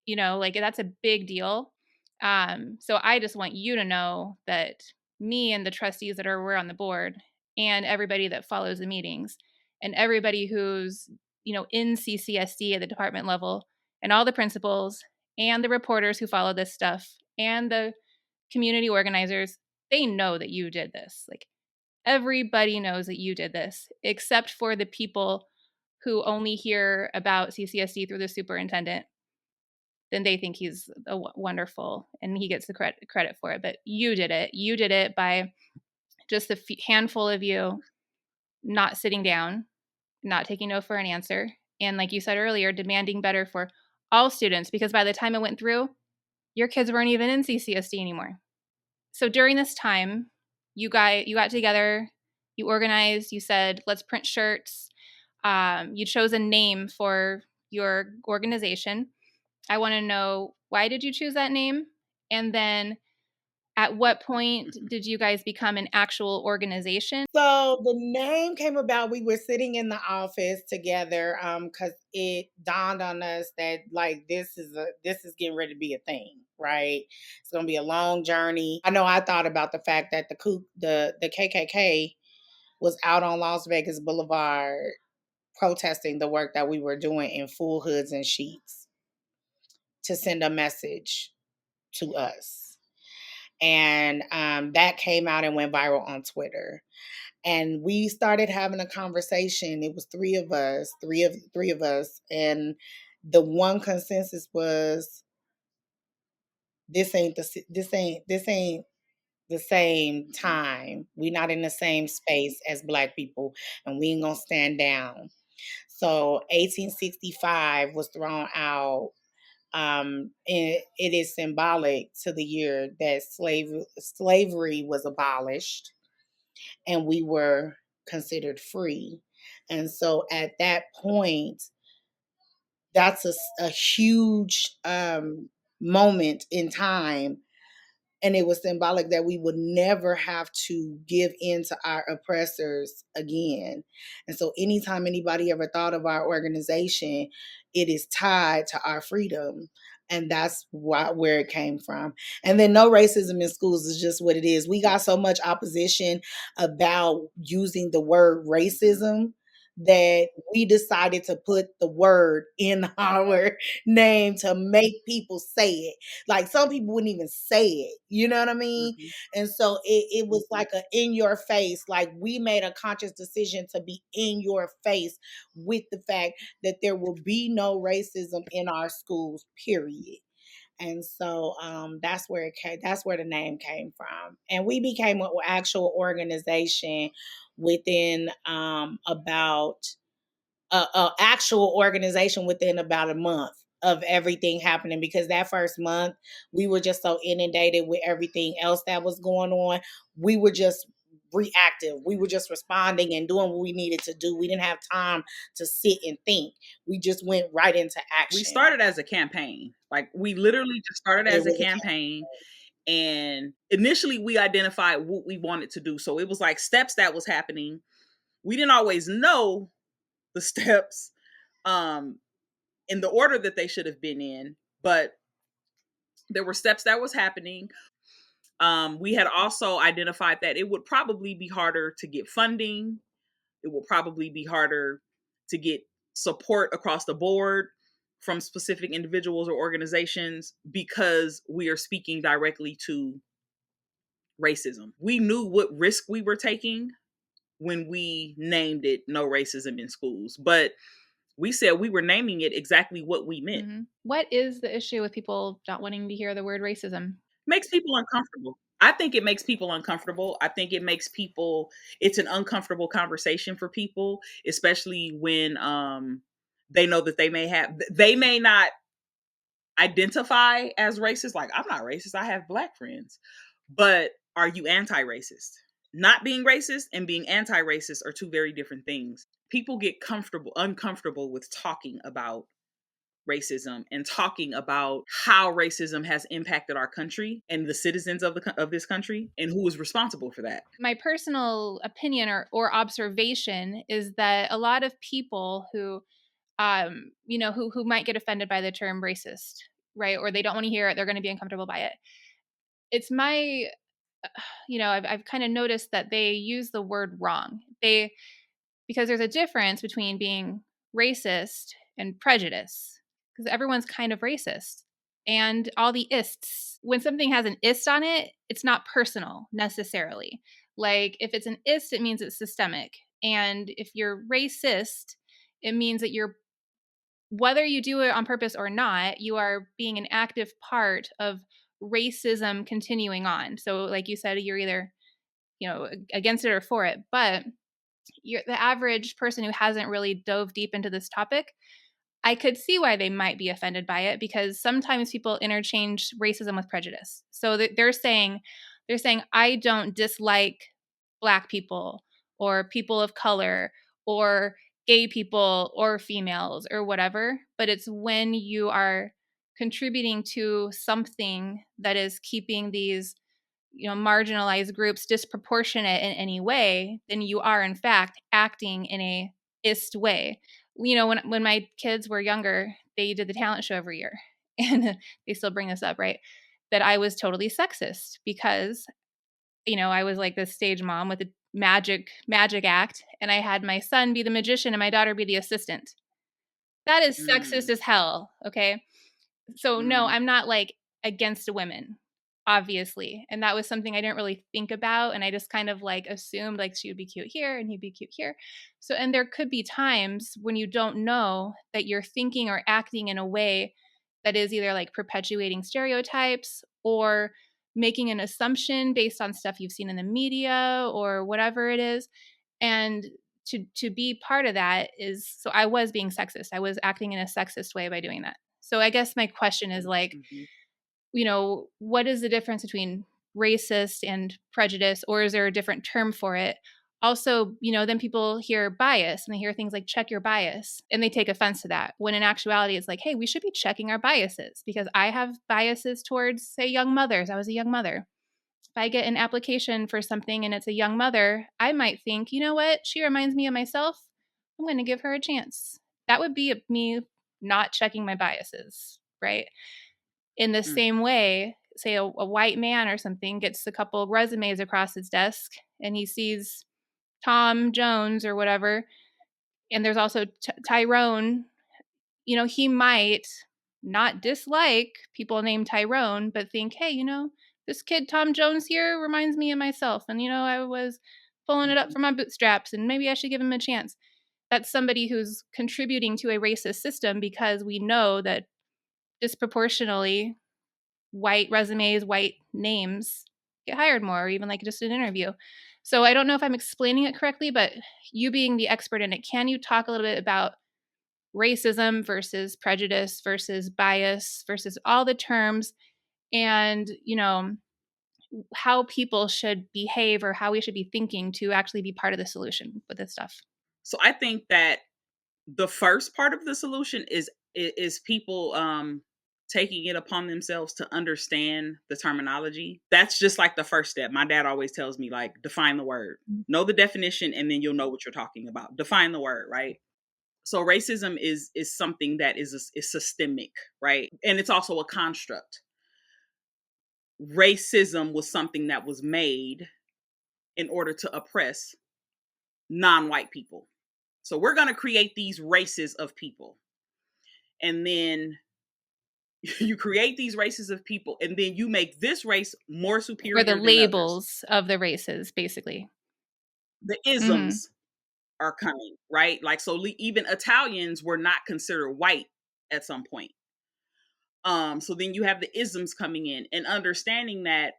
[SPEAKER 1] You know, like, that's a big deal. So I just want you to know that me and the trustees that were on the board, and everybody that follows the meetings, and everybody who's, you know, in CCSD at the department level, and all the principals and the reporters who follow this stuff, and the community organizers, they know that you did this. Like, everybody knows that you did this, except for the people who only hear about CCSD through the superintendent. Then they think he's wonderful and he gets the credit for it. But you did it. You did it by just a handful of you not sitting down, not taking no for an answer. And like you said earlier, demanding better for all students, because by the time it went through, your kids weren't even in CCSD anymore. So during this time, you got together, you organized, you said, let's print shirts. You chose a name for your organization. I want to know, why did you choose that name? And then at what point did you guys become an actual organization?
[SPEAKER 3] So the name came about, we were sitting in the office together because it dawned on us that, like, this is getting ready to be a thing, right? It's going to be a long journey. I know I thought about the fact that the KKK was out on Las Vegas Boulevard protesting the work that we were doing in full hoods and sheets to send a message to us. And that came out and went viral on Twitter. And we started having a conversation. It was three of us. And the one consensus was, this ain't the same time. We're not in the same space as Black people, and we ain't gonna stand down. So 1865 was thrown out. And it is symbolic to the year that slavery was abolished and we were considered free. And so at that point, that's a huge moment in time And it was symbolic that we would never have to give in to our oppressors again. And so anytime anybody ever thought of our organization, it is tied to our freedom. And that's where it came from. And then no racism in schools is just what it is. We got so much opposition about using the word racism that we decided to put the word in our name to make people say it. Like some people wouldn't even say it, you know what I mean? And so it was like a in your face, like we made a conscious decision to be in your face with the fact that there will be no racism in our schools, period. And so that's where it came. That's where the name came from. And we became an actual organization within about a actual organization within about a month of everything happening, because that first month we were just so inundated with everything else that was going on. We were just reactive. We were just responding and doing what we needed to do. We didn't have time to sit and think. We just went right into action.
[SPEAKER 9] We started as a campaign. Like we literally just started as a campaign. And initially we identified what we wanted to do. So it was like steps that was happening. We didn't always know the steps in the order that they should have been in, but there were steps that was happening. We had also identified that it would probably be harder to get funding. It will probably be harder to get support across the board from specific individuals or organizations because we are speaking directly to racism. We knew what risk we were taking when we named it No Racism in Schools, but we said we were naming it exactly what we meant.
[SPEAKER 1] Mm-hmm. What is the issue with people not wanting to hear the word racism?
[SPEAKER 9] Makes people uncomfortable. I think it makes people uncomfortable. I think it makes people, it's an uncomfortable conversation for people, especially when they know that they may not identify as racist. Like, I'm not racist. I have Black friends. But are you anti-racist? Not being racist and being anti-racist are two very different things. People get uncomfortable with talking about racism and talking about how racism has impacted our country and the citizens of this country and who is responsible for that.
[SPEAKER 1] My personal opinion or observation is that a lot of people who who might get offended by the term racist, right? Or they don't want to hear it, they're going to be uncomfortable by it. It's my I've kind of noticed that they use the word wrong. Because there's a difference between being racist and prejudice, because everyone's kind of racist. And all the ists, when something has an ist on it, it's not personal necessarily. Like if it's an ist, it means it's systemic. And if you're racist, it means that you're, whether you do it on purpose or not, you are being an active part of racism continuing on. So like you said, you're either, against it or for it. But the average person who hasn't really dove deep into this topic, I could see why they might be offended by it, because sometimes people interchange racism with prejudice. So they're saying, I don't dislike Black people or people of color or gay people or females or whatever, but it's when you are contributing to something that is keeping these marginalized groups disproportionate in any way, then you are in fact acting in a ist way. When my kids were younger, they did the talent show every year, and they still bring this up, right? That I was totally sexist because I was like this stage mom with a magic act, and I had my son be the magician and my daughter be the assistant. That is sexist as hell. Okay, so no, I'm not like against women, obviously. And that was something I didn't really think about. And I just kind of like assumed like she would be cute here and he'd be cute here. So, and there could be times when you don't know that you're thinking or acting in a way that is either like perpetuating stereotypes or making an assumption based on stuff you've seen in the media or whatever it is. And to be part of that is, so I was being sexist. I was acting in a sexist way by doing that. So I guess my question is like, what is the difference between racist and prejudice, or is there a different term for it? Also, then people hear bias and they hear things like check your bias and they take offense to that. When in actuality, it's like, hey, we should be checking our biases because I have biases towards, say, young mothers. I was a young mother. If I get an application for something and it's a young mother, I might think, you know what? She reminds me of myself. I'm going to give her a chance. That would be me not checking my biases, right? In the same way, say a white man or something gets a couple of resumes across his desk and he sees Tom Jones or whatever, and there's also Tyrone, he might not dislike people named Tyrone, but think, hey, this kid Tom Jones here reminds me of myself. And, I was pulling it up from my bootstraps and maybe I should give him a chance. That's somebody who's contributing to a racist system because we know that disproportionately white resumes, white names get hired more, or even like just an interview. So I don't know if I'm explaining it correctly, but you being the expert in it, can you talk a little bit about racism versus prejudice versus bias versus all the terms and, how people should behave or how we should be thinking to actually be part of the solution with this stuff?
[SPEAKER 9] So I think that the first part of the solution is people taking it upon themselves to understand the terminology. That's just like the first step. My dad always tells me, like, define the word. Know the definition and then you'll know what you're talking about. Define the word, right? So racism is something that is systemic, right? And it's also a construct. Racism was something that was made in order to oppress non-white people. So we're going to create these races of people. And then you create these races of people and then you make this race more superior.
[SPEAKER 1] Or the
[SPEAKER 9] than
[SPEAKER 1] labels
[SPEAKER 9] others.
[SPEAKER 1] of the races, basically.
[SPEAKER 9] The isms are coming, right? Like, so even Italians were not considered white at some point. So then you have the isms coming in and understanding that.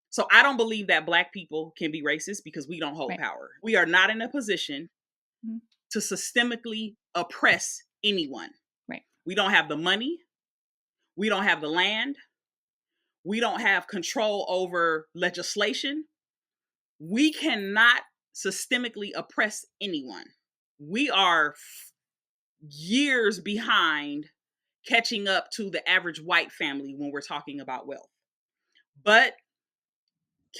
[SPEAKER 9] So I don't believe that Black people can be racist because we don't hold power. We are not in a position to systemically oppress anyone.
[SPEAKER 1] Right.
[SPEAKER 9] We don't have the money. We don't have the land. We don't have control over legislation. We cannot systemically oppress anyone. We are years behind catching up to the average white family when we're talking about wealth. But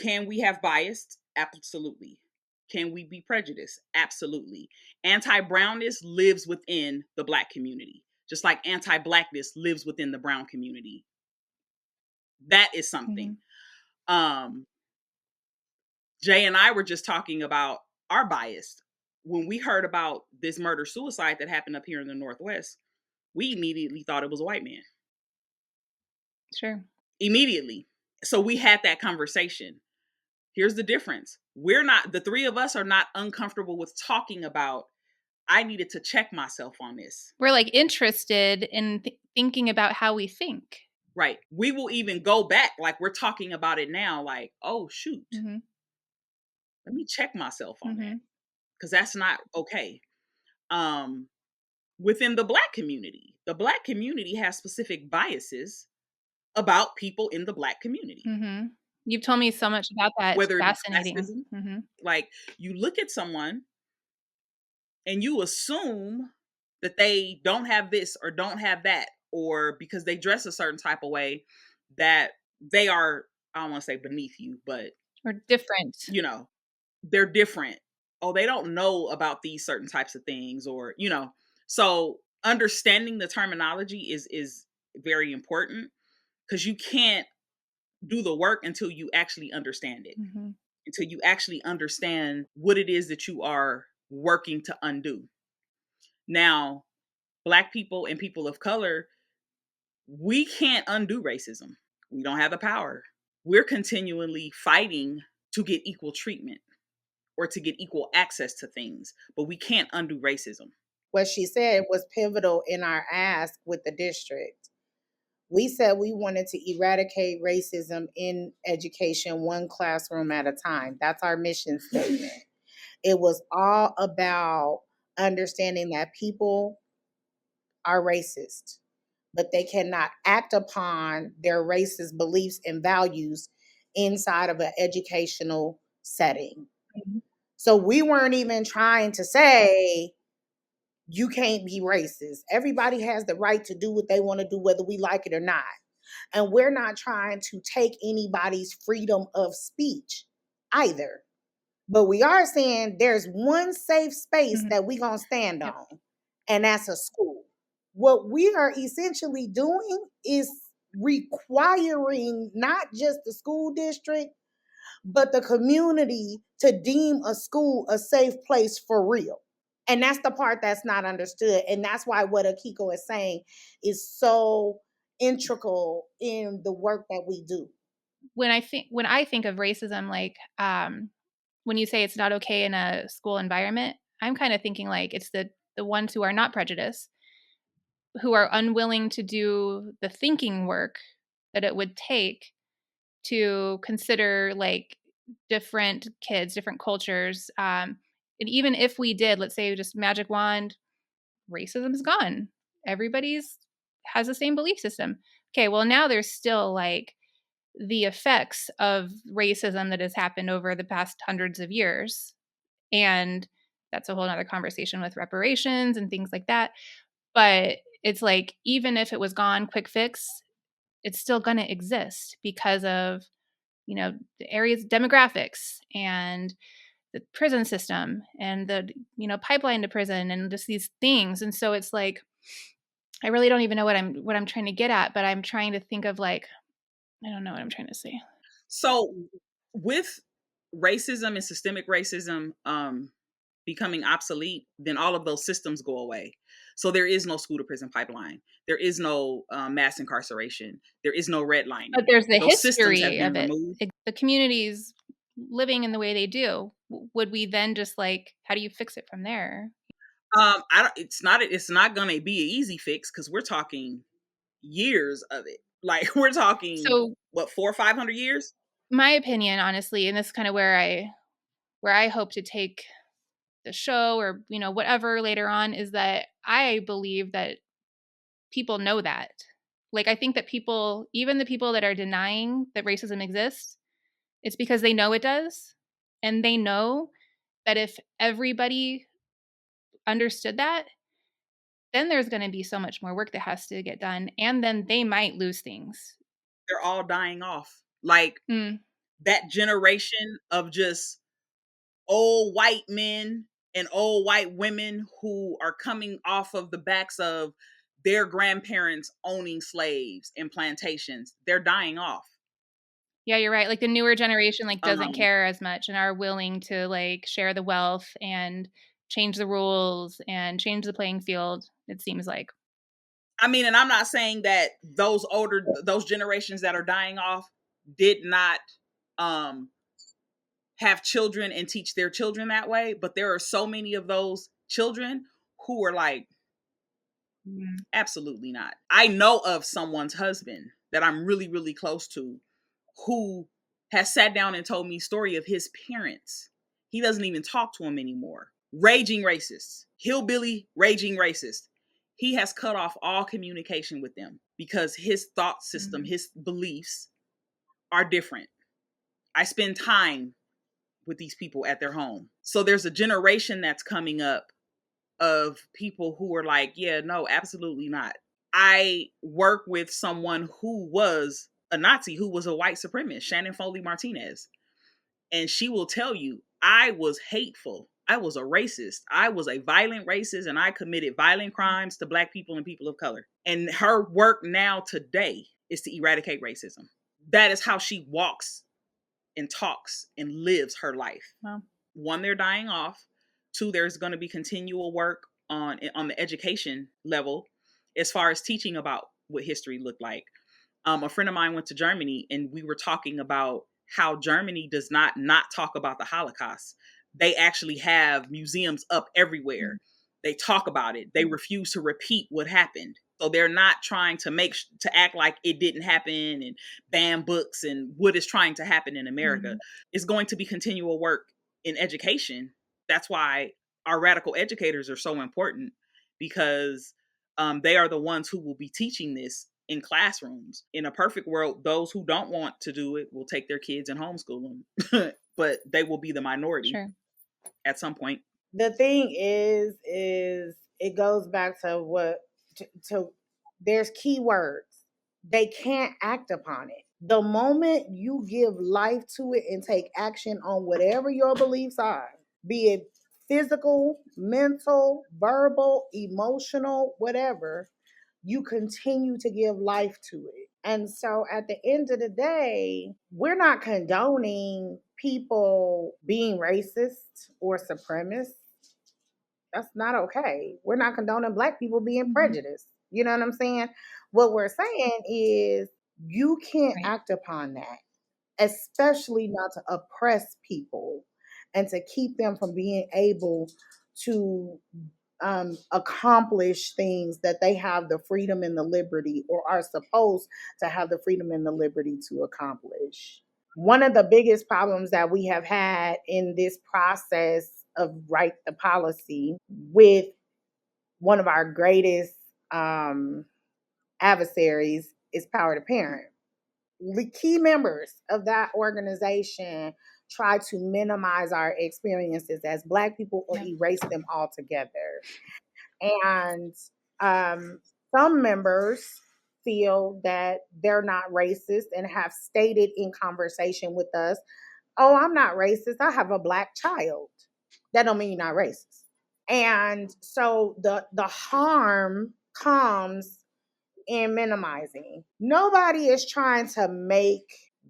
[SPEAKER 9] can we have bias? Absolutely. Can we be prejudiced? Absolutely. Anti-brownness lives within the Black community, just like anti-Blackness lives within the brown community. That is something. Jay and I were just talking about our bias. When we heard about this murder-suicide that happened up here in the Northwest, we immediately thought it was a white man.
[SPEAKER 1] Sure.
[SPEAKER 9] Immediately. So we had that conversation. Here's the difference. The three of us are not uncomfortable with talking about, I needed to check myself on this.
[SPEAKER 1] We're like interested in thinking about how we think.
[SPEAKER 9] Right. We will even go back, like we're talking about it now, like, oh, shoot. Let me check myself on that. Because that's not okay. Within the Black community has specific biases about people in the Black community.
[SPEAKER 1] You've told me so much about that.
[SPEAKER 9] Whether
[SPEAKER 1] it's fascinating.
[SPEAKER 9] Like, you look at someone and you assume that they don't have this or don't have that, or because they dress a certain type of way that they are, I don't want to say beneath you, but
[SPEAKER 1] or different.
[SPEAKER 9] They're different. Oh, they don't know about these certain types of things, or so understanding the terminology is very important, because you can't do the work until you actually understand it, until you actually understand what it is that you are working to undo. Now, Black people and people of color, we can't undo racism. We don't have the power. We're continually fighting to get equal treatment or to get equal access to things, but we can't undo racism.
[SPEAKER 3] What she said was pivotal in our ask with the district. We said we wanted to eradicate racism in education, one classroom at a time. That's our mission statement. It was all about understanding that people are racist, but they cannot act upon their racist beliefs and values inside of an educational setting. So we weren't even trying to say you can't be racist. Everybody has the right to do what they want to do, whether we like it or not. And we're not trying to take anybody's freedom of speech either. But we are saying there's one safe space that we're going to stand on, and that's a school. What we are essentially doing is requiring not just the school district, but the community to deem a school a safe place for real. And that's the part that's not understood. And that's why what Akiko is saying is so integral in the work that we do.
[SPEAKER 1] When I think of racism, like when you say it's not okay in a school environment, I'm kind of thinking like it's the ones who are not prejudiced, who are unwilling to do the thinking work that it would take to consider like different kids, different cultures. And even if we did, let's say just magic wand, racism is gone. Everybody's has the same belief system. Okay, well now there's still like the effects of racism that has happened over the past hundreds of years. And that's a whole other conversation with reparations and things like that. But it's like, even if it was gone, quick fix, it's still going to exist because of, the area's demographics and the prison system and the, pipeline to prison and just these things. And so it's like, I really don't even know what I'm trying to get at, but I'm trying to think of like, I don't know what I'm trying to say.
[SPEAKER 9] So with racism and systemic racism becoming obsolete, then all of those systems go away. So there is no school to prison pipeline. There is no mass incarceration. There is no redlining.
[SPEAKER 1] But there's the
[SPEAKER 9] Those systems have
[SPEAKER 1] history
[SPEAKER 9] been
[SPEAKER 1] of it.
[SPEAKER 9] removed.
[SPEAKER 1] The communities living in the way they do. Would we then just like, how do you fix it from there?
[SPEAKER 9] It's not gonna be an easy fix because we're talking years of it. Like we're talking what 400 or 500 years.
[SPEAKER 1] My opinion, honestly, and this is kind of where I hope to take the show or whatever later on, is that I believe that people know that. Like I think that people, even the people that are denying that racism exists, it's because they know it does, and they know that if everybody understood that, then there's going to be so much more work that has to get done, and then they might lose things.
[SPEAKER 9] They're all dying off. Like that generation of just old white men and old white women who are coming off of the backs of their grandparents owning slaves and plantations, they're dying off.
[SPEAKER 1] Yeah, you're right. Like the newer generation like doesn't care as much and are willing to like share the wealth and change the rules and change the playing field, it seems like.
[SPEAKER 9] I mean, and I'm not saying that those generations that are dying off did not have children and teach their children that way, but there are so many of those children who are like, absolutely not. I know of someone's husband that I'm really, really close to who has sat down and told me story of his parents. He doesn't even talk to them anymore. Raging racist, hillbilly, raging racist. He has cut off all communication with them because his thought system, his beliefs are different. I spend time with these people at their home. So there's a generation that's coming up of people who are like, yeah, no, absolutely not. I work with someone who was a Nazi, who was a white supremacist, Shannon Foley Martinez. And she will tell you, I was hateful. I was a racist. I was a violent racist, and I committed violent crimes to Black people and people of color. And her work now today is to eradicate racism. That is how she walks and talks and lives her life.
[SPEAKER 1] Wow.
[SPEAKER 9] One, they're dying off. Two, there's going to be continual work on the education level as far as teaching about what history looked like. A friend of mine went to Germany, and we were talking about how Germany does not talk about the Holocaust. They actually have museums up everywhere. They talk about it. They refuse to repeat what happened. So they're not trying to act like it didn't happen and ban books and what is trying to happen in America. It's going to be continual work in education. That's why our radical educators are so important, because they are the ones who will be teaching this in classrooms. In a perfect world, those who don't want to do it will take their kids and homeschool them, but they will be the minority.
[SPEAKER 1] Sure.
[SPEAKER 9] at some point.
[SPEAKER 3] The thing is it goes back to to there's keywords. They can't act upon it. The moment you give life to it and take action on whatever your beliefs are, be it physical, mental, verbal, emotional, whatever, you continue to give life to it. And so at the end of the day, we're not condoning people being racist or supremacist. That's not okay. We're not condoning Black people being prejudiced. You know what I'm saying? What we're saying is you can't act upon that, especially not to oppress people and to keep them from being able to accomplish things that they have the freedom and the liberty, or are supposed to have the freedom and the liberty to accomplish. One of the biggest problems that we have had in this process of write the policy with one of our greatest adversaries is Power to Parent. The key members of that organization try to minimize our experiences as Black people or erase them altogether. And some members feel that they're not racist and have stated in conversation with us, "Oh, I'm not racist. I have a Black child." That don't mean you're not racist. And so the harm comes in minimizing. Nobody is trying to make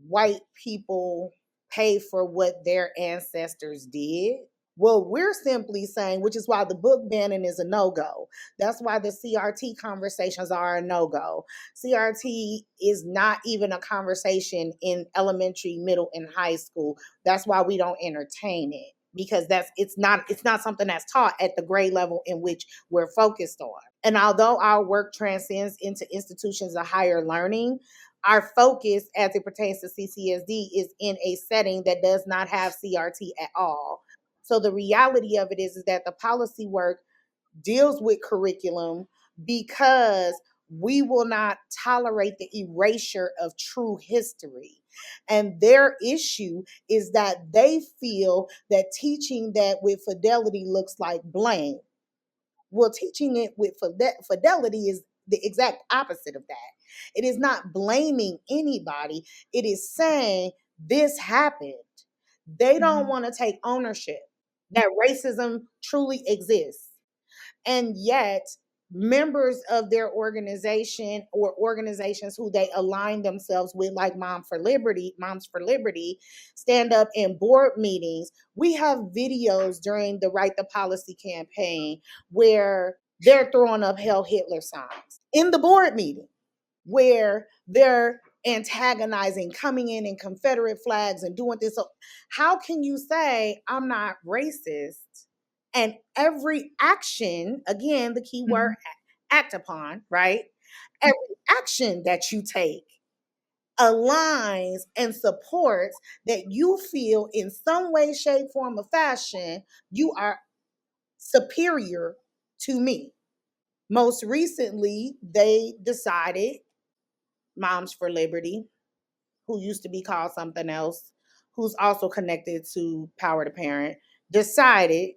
[SPEAKER 3] white people pay for what their ancestors did. Well, we're simply saying, which is why the book banning is a no-go. That's why the CRT conversations are a no-go. CRT is not even a conversation in elementary, middle, and high school. That's why we don't entertain it, because it's not something that's taught at the grade level in which we're focused on. And although our work transcends into institutions of higher learning, our focus as it pertains to CCSD is in a setting that does not have CRT at all. So the reality of it is that the policy work deals with curriculum because we will not tolerate the erasure of true history. And their issue is that they feel that teaching that with fidelity looks like blame. Well, teaching it with fidelity is the exact opposite of that. It is not blaming anybody. It is saying this happened. They don't want to take ownership that racism truly exists. And yet, members of their organization or organizations who they align themselves with, like Moms for Liberty, stand up in board meetings. We have videos during the Write the Policy campaign where they're throwing up Hail Hitler signs in the board meeting, where they're antagonizing, coming in Confederate flags and doing this. So how can you say I'm not racist? And every action, again, the key word, act upon, right? Every action that you take aligns and supports that you feel in some way, shape, form, or fashion, you are superior to me. Most recently, they decided, Moms for Liberty, who used to be called something else, who's also connected to Power to Parent, decided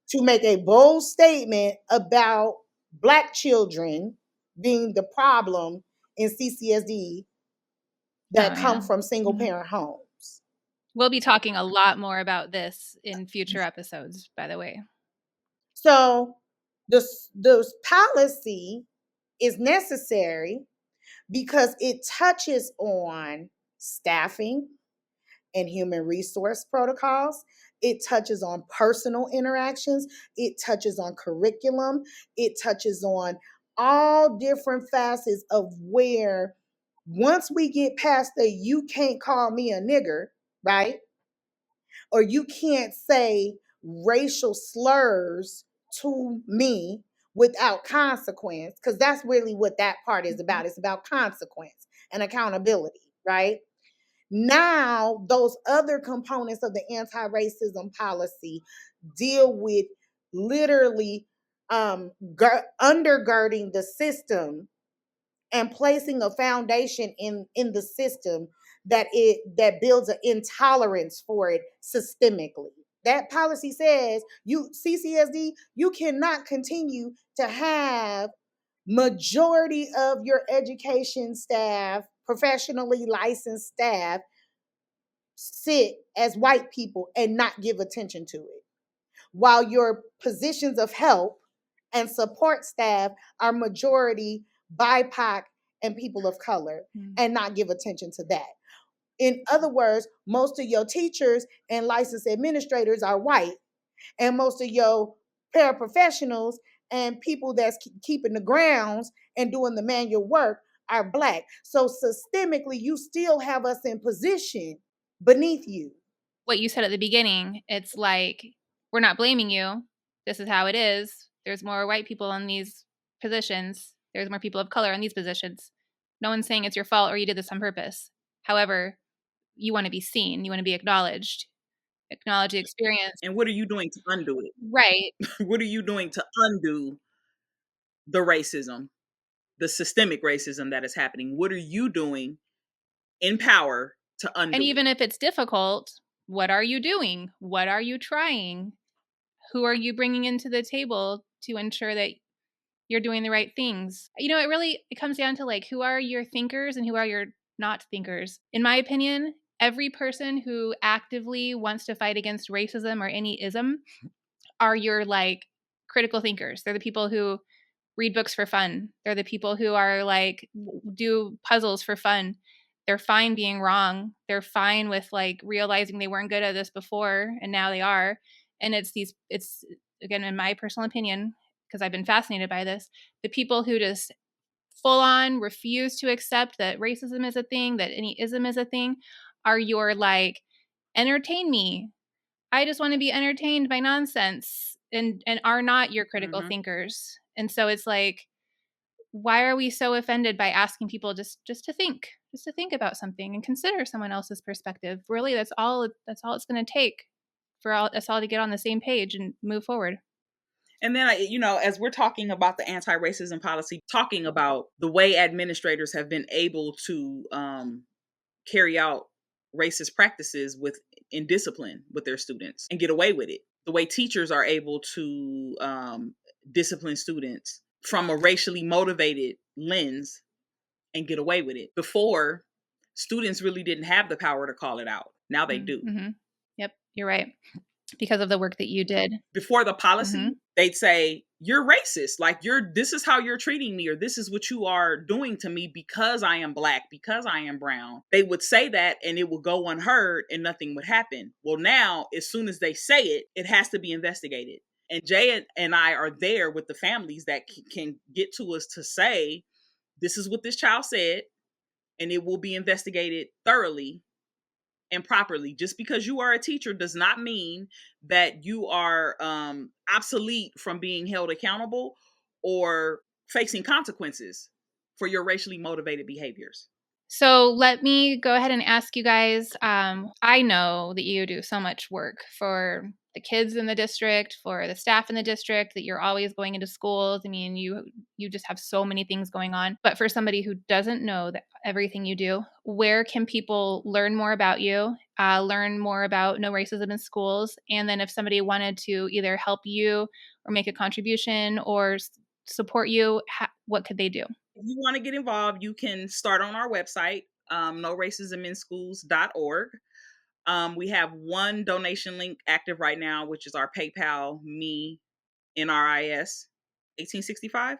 [SPEAKER 3] to make a bold statement about Black children being the problem in CCSD that come from single parent homes.
[SPEAKER 1] We'll be talking a lot more about this in future episodes, by the way.
[SPEAKER 3] So this policy is necessary because it touches on staffing and human resource protocols. It touches on personal interactions. It touches on curriculum. It touches on all different facets of where once we get past the you can't call me a nigger, right? Or you can't say racial slurs to me without consequence, because that's really what that part is about. It's about consequence and accountability, right? Now, those other components of the anti-racism policy deal with literally undergirding the system and placing a foundation in the system that builds an intolerance for it systemically. That policy says CCSD, you cannot continue to have majority of your education staff, professionally licensed staff, sit as white people and not give attention to it, while your positions of help and support staff are majority BIPOC and people of color, and not give attention to that. In other words, most of your teachers and licensed administrators are white, and most of your paraprofessionals and people that's keeping the grounds and doing the manual work are Black. So systemically, you still have us in position beneath you.
[SPEAKER 1] What you said at the beginning, it's like, we're not blaming you. This is how it is. There's more white people in these positions. There's more people of color in these positions. No one's saying it's your fault or you did this on purpose. However, you want to be seen. You want to be acknowledged. Acknowledge the experience.
[SPEAKER 9] And what are you doing to undo it?
[SPEAKER 1] Right.
[SPEAKER 9] What are you doing to undo the racism, the systemic racism that is happening? What are you doing in power to undo
[SPEAKER 1] And even
[SPEAKER 9] it?
[SPEAKER 1] if it's difficult, what are you doing? What are you trying? Who are you bringing into the table to ensure that you're doing the right things? You know, it comes down to like, who are your thinkers and who are your not thinkers? In my opinion, every person who actively wants to fight against racism or any ism are your like critical thinkers. They're the people who read books for fun. They're the people who are like, do puzzles for fun. They're fine being wrong. They're fine with like realizing they weren't good at this before and now they are. And it's again, in my personal opinion, because I've been fascinated by this, the people who just full on refuse to accept that racism is a thing, that any ism is a thing, are your like, entertain me. I just want to be entertained by nonsense, and are not your critical thinkers. And so it's like, why are we so offended by asking people just to think about something and consider someone else's perspective? Really, that's all it's going to take for us all to get on the same page and move forward.
[SPEAKER 9] And then, as we're talking about the anti-racism policy, talking about the way administrators have been able to carry out racist practices in discipline with their students and get away with it. The way teachers are able to discipline students from a racially motivated lens and get away with it. Before, students really didn't have the power to call it out. Now they do.
[SPEAKER 1] Mm-hmm. Yep, you're right. Because of the work that you did.
[SPEAKER 9] Before the policy, they'd say, you're racist. Like, this is how you're treating me, or this is what you are doing to me because I am Black, because I am brown. They would say that and it would go unheard and nothing would happen. Well, now, as soon as they say it, it has to be investigated. And Jay and I are there with the families that can get to us to say, this is what this child said, and it will be investigated thoroughly and properly. Just because you are a teacher does not mean that you are obsolete from being held accountable or facing consequences for your racially motivated behaviors.
[SPEAKER 1] So let me go ahead and ask you guys, I know that you do so much work for the kids in the district, for the staff in the district, that you're always going into schools. I mean, you just have so many things going on. But for somebody who doesn't know that everything you do, where can people learn more about you, learn more about No Racism in Schools? And then if somebody wanted to either help you or make a contribution or support you, what could they do?
[SPEAKER 9] If you want to get involved, you can start on our website, noracisminschools.org. We have one donation link active right now, which is our PayPal, me, NRIS 1865.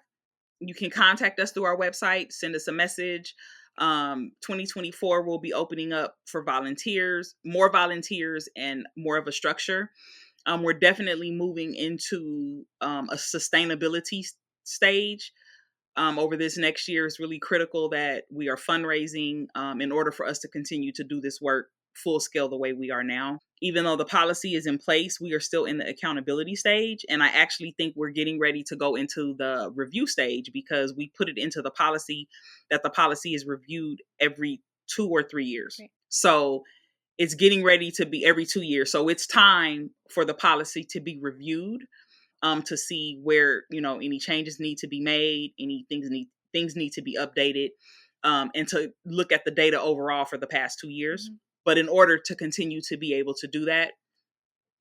[SPEAKER 9] You can contact us through our website, send us a message. 2024 will be opening up for volunteers, more volunteers, and more of a structure. We're definitely moving into a sustainability stage. Over this next year. Is really critical that we are fundraising in order for us to continue to do this work full scale the way we are now. Even though the policy is in place, we are still in the accountability stage. And I actually think we're getting ready to go into the review stage, because we put it into the policy that the policy is reviewed every 2 or 3 years. Okay. So it's getting ready to be every 2 years. So it's time for the policy to be reviewed. To see where, any changes need to be made, things need to be updated, and to look at the data overall for the past 2 years. Mm-hmm. But in order to continue to be able to do that,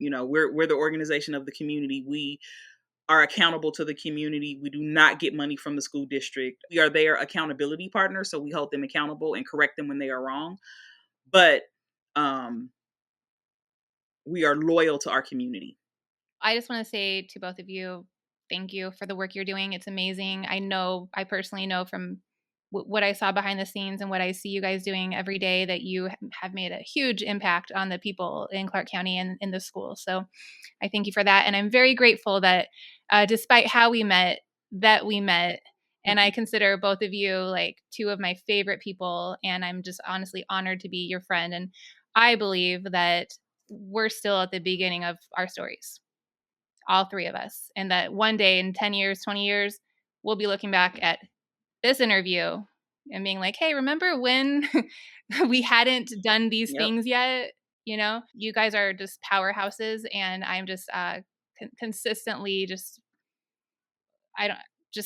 [SPEAKER 9] we're the organization of the community. We are accountable to the community. We do not get money from the school district. We are their accountability partner, so we hold them accountable and correct them when they are wrong. But we are loyal to our community.
[SPEAKER 1] I just want to say to both of you, thank you for the work you're doing. It's amazing. I personally know from what I saw behind the scenes and what I see you guys doing every day that you have made a huge impact on the people in Clark County and in the school. So I thank you for that. And I'm very grateful that despite how we met, and I consider both of you like two of my favorite people. And I'm just honestly honored to be your friend. And I believe that we're still at the beginning of our stories, all three of us. And that one day in 10 years, 20 years, we'll be looking back at this interview and being like, hey, remember when we hadn't done these things yet? You guys are just powerhouses, and I'm just consistently just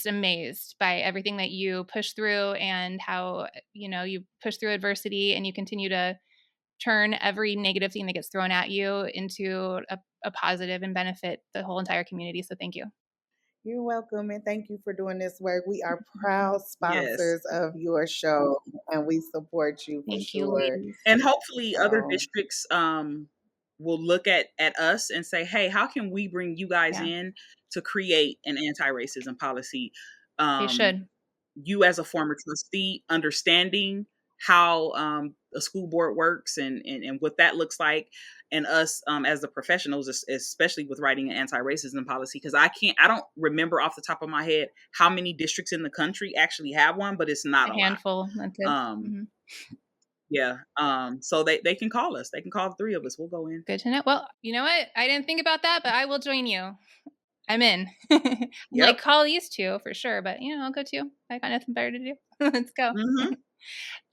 [SPEAKER 1] amazed by everything that you push through and how, you push through adversity and you continue to turn every negative thing that gets thrown at you into a positive and benefit the whole entire community. So thank you.
[SPEAKER 3] You're welcome, and thank you for doing this work. We are proud sponsors of your show, and we support you for sure.
[SPEAKER 9] And hopefully other districts will look at us and say, hey, how can we bring you guys in to create an anti-racism policy?
[SPEAKER 1] They should.
[SPEAKER 9] You as a former trustee, understanding how a school board works and what that looks like, and us as the professionals, especially with writing an anti-racism policy, because I don't remember off the top of my head how many districts in the country actually have one, but it's not a
[SPEAKER 1] handful.
[SPEAKER 9] Lot. Yeah. So they can call us. They can call the three of us. We'll go in.
[SPEAKER 1] Good to know. Well, you know what? I didn't think about that, but I will join you. I'm in. Like, call these two for sure, but I'll go too. I got nothing better to do. Let's go.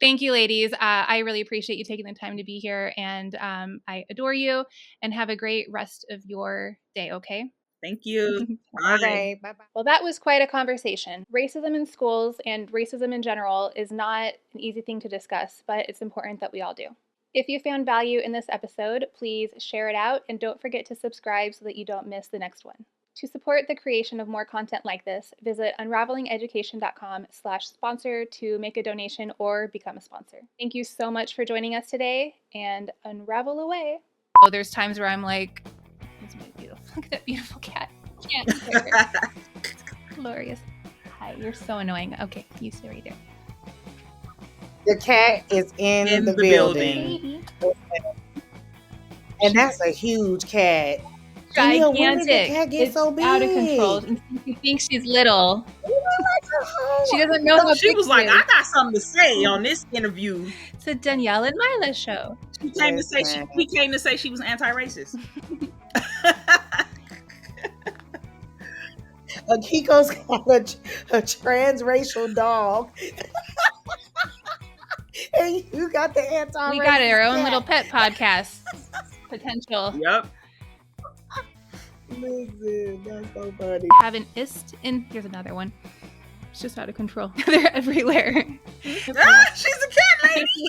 [SPEAKER 1] Thank you, ladies. I really appreciate you taking the time to be here, and I adore you, and have a great rest of your day, okay?
[SPEAKER 9] Thank you.
[SPEAKER 3] Bye. Bye-bye.
[SPEAKER 1] Well, that was quite a conversation. Racism in schools and racism in general is not an easy thing to discuss, but it's important that we all do. If you found value in this episode, please share it out, and don't forget to subscribe so that you don't miss the next one. To support the creation of more content like this, visit unravelingeducation.com/sponsor to make a donation or become a sponsor. Thank you so much for joining us today, and unravel away. Oh, there's times where I'm like, look at that beautiful cat. I can't hear her. Glorious. Hi, you're so annoying. Okay, you stay right there.
[SPEAKER 3] The cat is in the building. And that's a huge cat.
[SPEAKER 1] Gigantic.
[SPEAKER 3] When did the cat get so big?
[SPEAKER 1] Out of control. She thinks she's little. She doesn't know how
[SPEAKER 9] she
[SPEAKER 1] big
[SPEAKER 9] was like,
[SPEAKER 1] she is.
[SPEAKER 9] I got something to say on this interview.
[SPEAKER 1] It's a Danielle and Mila show.
[SPEAKER 9] She came to say we came to say she was anti-racist.
[SPEAKER 3] Akiko's got a transracial dog. And you got the anti-racist.
[SPEAKER 1] We got our own little pet podcast potential.
[SPEAKER 9] Yep.
[SPEAKER 3] Listen, that's so funny.
[SPEAKER 1] Have an ist in. Here's another one. It's just out of control. They're everywhere.
[SPEAKER 9] She's a cat lady.